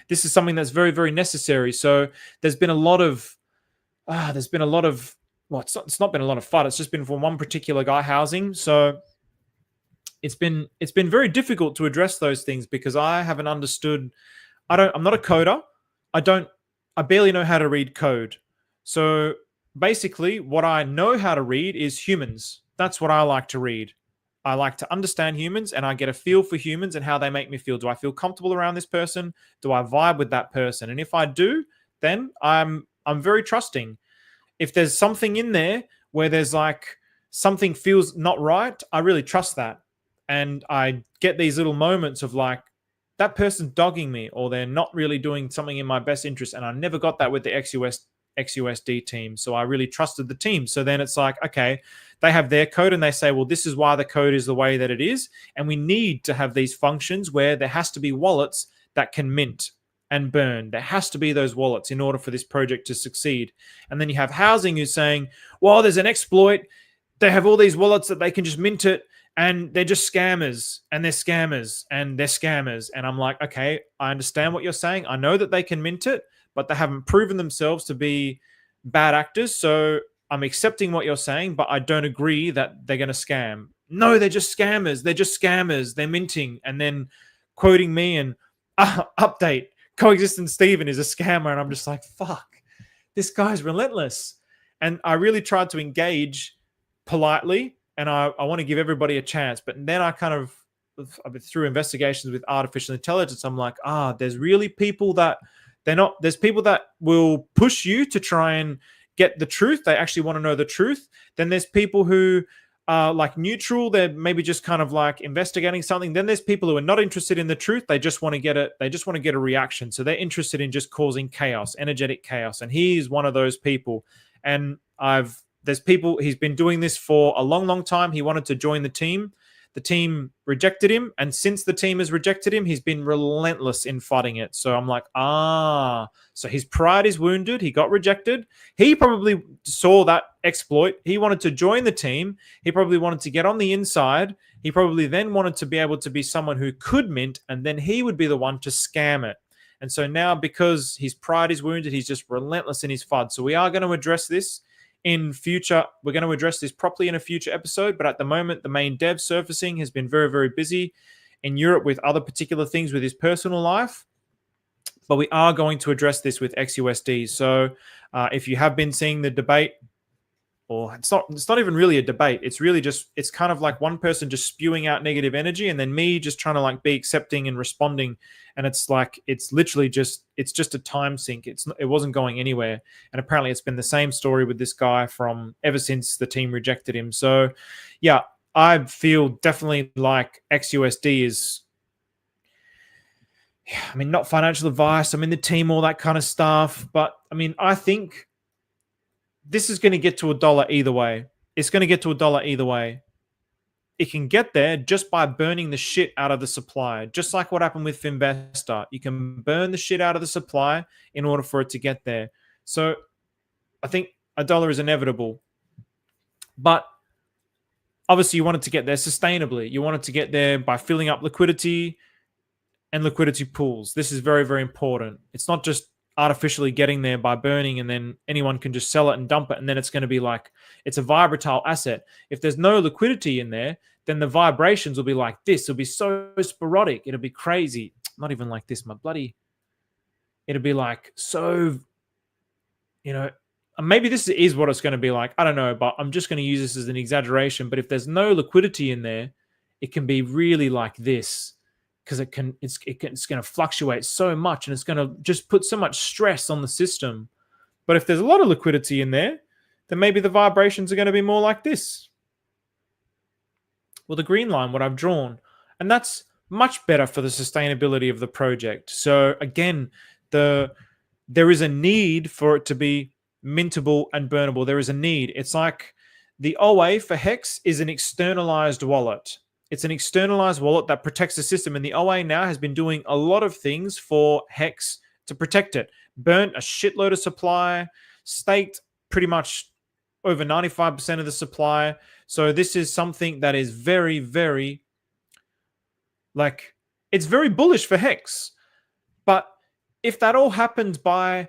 this is something that's very, very necessary. So there's been a lot of, well, it's not been a lot of FUD. It's just been for one particular guy housing. So it's been very difficult to address those things because I haven't understood. I'm not a coder. I barely know how to read code. So basically what I know how to read is humans. That's what I like to read. I like to understand humans, and I get a feel for humans and how they make me feel. Do I feel comfortable around this person? Do I vibe with that person? And if I do, then I'm very trusting. If there's something in there where there's like something feels not right, I really trust that. And I get these little moments of like, that person's dogging me, or they're not really doing something in my best interest. And I never got that with the XUSD team. So I really trusted the team. So then it's like, okay, they have their code and they say, well, this is why the code is the way that it is. And we need to have these functions where there has to be wallets that can mint and burn. There has to be those wallets in order for this project to succeed. And then you have housing who's saying, well, there's an exploit. They have all these wallets that they can just mint it. And they're just scammers, and they're scammers, and they're scammers. And I'm like, okay, I understand what you're saying. I know that they can mint it, but they haven't proven themselves to be bad actors. So I'm accepting what you're saying, but I don't agree that they're going to scam. No, they're just scammers. They're just scammers. They're minting and then quoting me and update. Coexistent Steven is a scammer. And I'm just like, fuck, this guy's relentless. And I really tried to engage politely. And I want to give everybody a chance. But then I kind of, through investigations with artificial intelligence, I'm like, there's really people that there's people that will push you to try and get the truth. They actually want to know the truth. Then there's people who are like neutral. They're maybe just kind of like investigating something. Then there's people who are not interested in the truth. They just want to get it. They just want to get a reaction. So they're interested in just causing chaos, energetic chaos. And he's one of those people. And there's people, he's been doing this for a long, long time. He wanted to join the team. The team rejected him. And since the team has rejected him, he's been relentless in fighting it. So I'm like, so his pride is wounded. He got rejected. He probably saw that exploit. He wanted to join the team. He probably wanted to get on the inside. He probably then wanted to be able to be someone who could mint, and then he would be the one to scam it. And so now, because his pride is wounded, he's just relentless in his FUD. So we are going to address this in future. We're going to address this properly in a future episode, but at the moment, the main dev surfacing has been very, very busy in Europe with other particular things with his personal life. But we are going to address this with XUSD. So if you have been seeing the debate, or it's not even really a debate. It's really just, it's kind of like one person just spewing out negative energy, and then me just trying to like be accepting and responding. And it's like, it's literally just, it's just a time sink. It wasn't going anywhere. And apparently it's been the same story with this guy from ever since the team rejected him. So yeah, I feel definitely like XUSD is, I mean, not financial advice. I'm in the team, all that kind of stuff. But I mean, I think this is going to get to $1 either way. It's going to get to $1 either way. It can get there just by burning the shit out of the supply. Just like what happened with Finvestor. You can burn the shit out of the supply in order for it to get there. So I think $1 is inevitable. But obviously you want it to get there sustainably. You want it to get there by filling up liquidity and liquidity pools. This is very, very important. It's not just artificially getting there by burning and then anyone can just sell it and dump it, and then it's going to be like, it's a vibratile asset. If there's no liquidity in there, then the vibrations will be like this. It'll be so sporadic. It'll be crazy. Not even like this, my bloody. It'll be like so, maybe this is what it's going to be like. I don't know, but I'm just going to use this as an exaggeration. But if there's no liquidity in there, it can be really like this. Because it's going to fluctuate so much, and it's going to just put so much stress on the system. But if there's a lot of liquidity in there, then maybe the vibrations are going to be more like this. Well, the green line, what I've drawn, and that's much better for the sustainability of the project. So again, there is a need for it to be mintable and burnable. There is a need. It's like the OA for Hex is an externalized wallet. It's an externalized wallet that protects the system. And the OA now has been doing a lot of things for Hex to protect it. Burnt a shitload of supply, staked pretty much over 95% of the supply. So this is something that is very, very, like, it's very bullish for Hex. But if that all happened by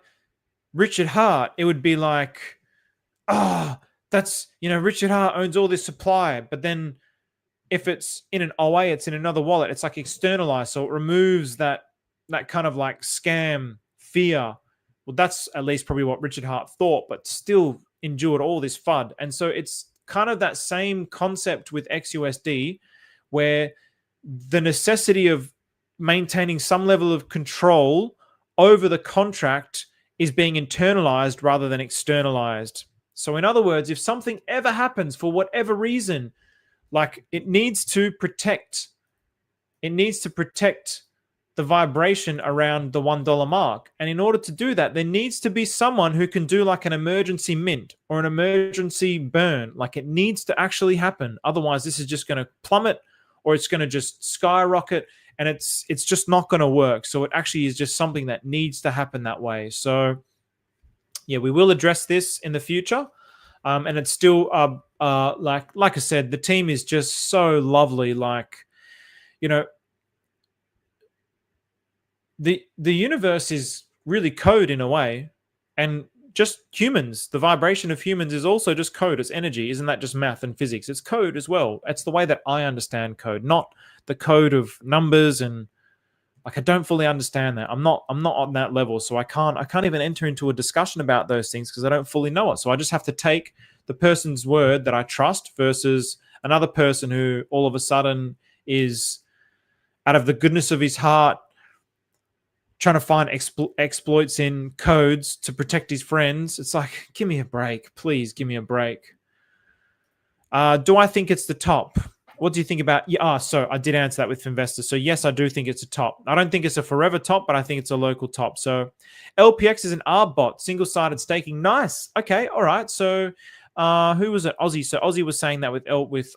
Richard Hart, it would be like, that's, Richard Hart owns all this supply. But then if it's in an OA, it's in another wallet. It's like externalized. So it removes that kind of like scam fear. Well, that's at least probably what Richard Hart thought, but still endured all this FUD. And so it's kind of that same concept with XUSD, where the necessity of maintaining some level of control over the contract is being internalized rather than externalized. So in other words, if something ever happens for whatever reason, like it needs to protect the vibration around the $1 mark. And in order to do that, there needs to be someone who can do like an emergency mint or an emergency burn. Like it needs to actually happen. Otherwise, this is just going to plummet, or it's going to just skyrocket, and it's just not going to work. So it actually is just something that needs to happen that way. So yeah, we will address this in the future. And it's still like I said, the team is just so lovely. Like, the universe is really code in a way, and just humans, the vibration of humans is also just code. It's energy. Isn't that just math and physics? It's code as well. It's the way that I understand code, not the code of numbers. And like, I don't fully understand that. I'm not on that level. So I can't even enter into a discussion about those things because I don't fully know it. So I just have to take the person's word that I trust versus another person who all of a sudden is, out of the goodness of his heart, trying to find exploits in codes to protect his friends. It's like, give me a break. Please give me a break. Do I think it's the top? What do you think about? Yeah, so I did answer that with investors. So yes, I do think it's a top. I don't think it's a forever top, but I think it's a local top. So LPX is an R-bot, single-sided staking. Nice. Okay, all right. So who was it? Aussie. So Aussie was saying that with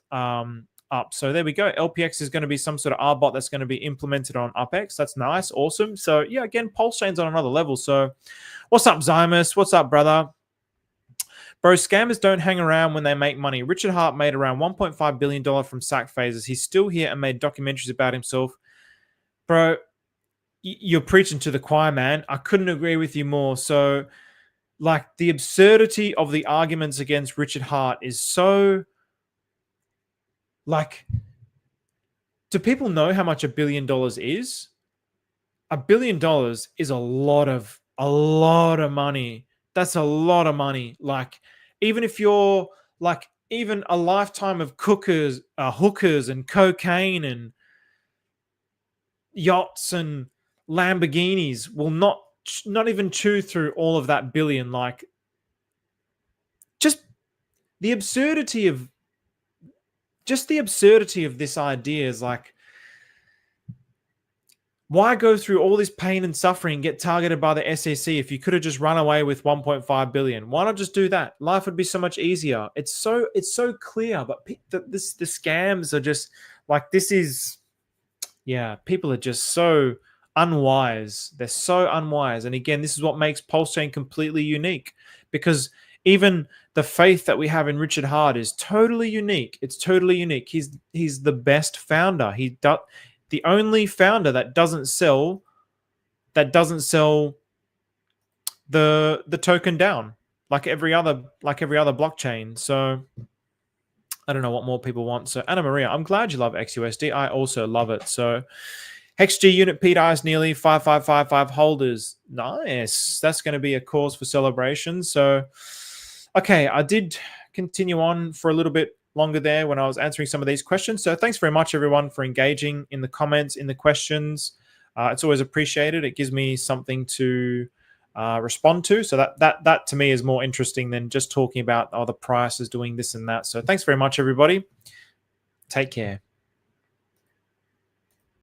up. So there we go. LPX is going to be some sort of R-bot that's going to be implemented on UpX. That's nice. Awesome. So yeah, again, PulseChain's on another level. So what's up, Zymus? What's up, brother? Bro, scammers don't hang around when they make money. Richard Hart made around $1.5 billion from sack phases. He's still here and made documentaries about himself. Bro, you're preaching to the choir, man. I couldn't agree with you more. So like, the absurdity of the arguments against Richard Hart is so... Like, do people know how much $1 billion is? $1 billion is a lot of money. That's a lot of money. Like, even if you're like, even a lifetime of hookers and cocaine and yachts and Lamborghinis will not even chew through all of that billion. Like, just the absurdity of this idea is like, why go through all this pain and suffering and get targeted by the SEC if you could have just run away with 1.5 billion? Why not just do that? Life would be so much easier. It's so clear, but the scams are just like, this is, yeah, people are just so unwise. They're so unwise. And again, this is what makes PulseChain completely unique, because even the faith that we have in Richard Hart is totally unique. It's totally unique. He's the best founder. The only founder that doesn't sell the token down like every other blockchain. So I don't know what more people want. So Anna Maria, I'm glad you love XUSD. I also love it. So HexG unit PDAI is nearly 5555 holders. Nice. That's going to be a cause for celebration. So okay, I did continue on for a little bit longer there when I was answering some of these questions. So thanks very much, everyone, for engaging in the comments, in the questions. It's always appreciated. It gives me something to respond to. So that to me is more interesting than just talking about, the price is doing this and that. So thanks very much, everybody. Take care.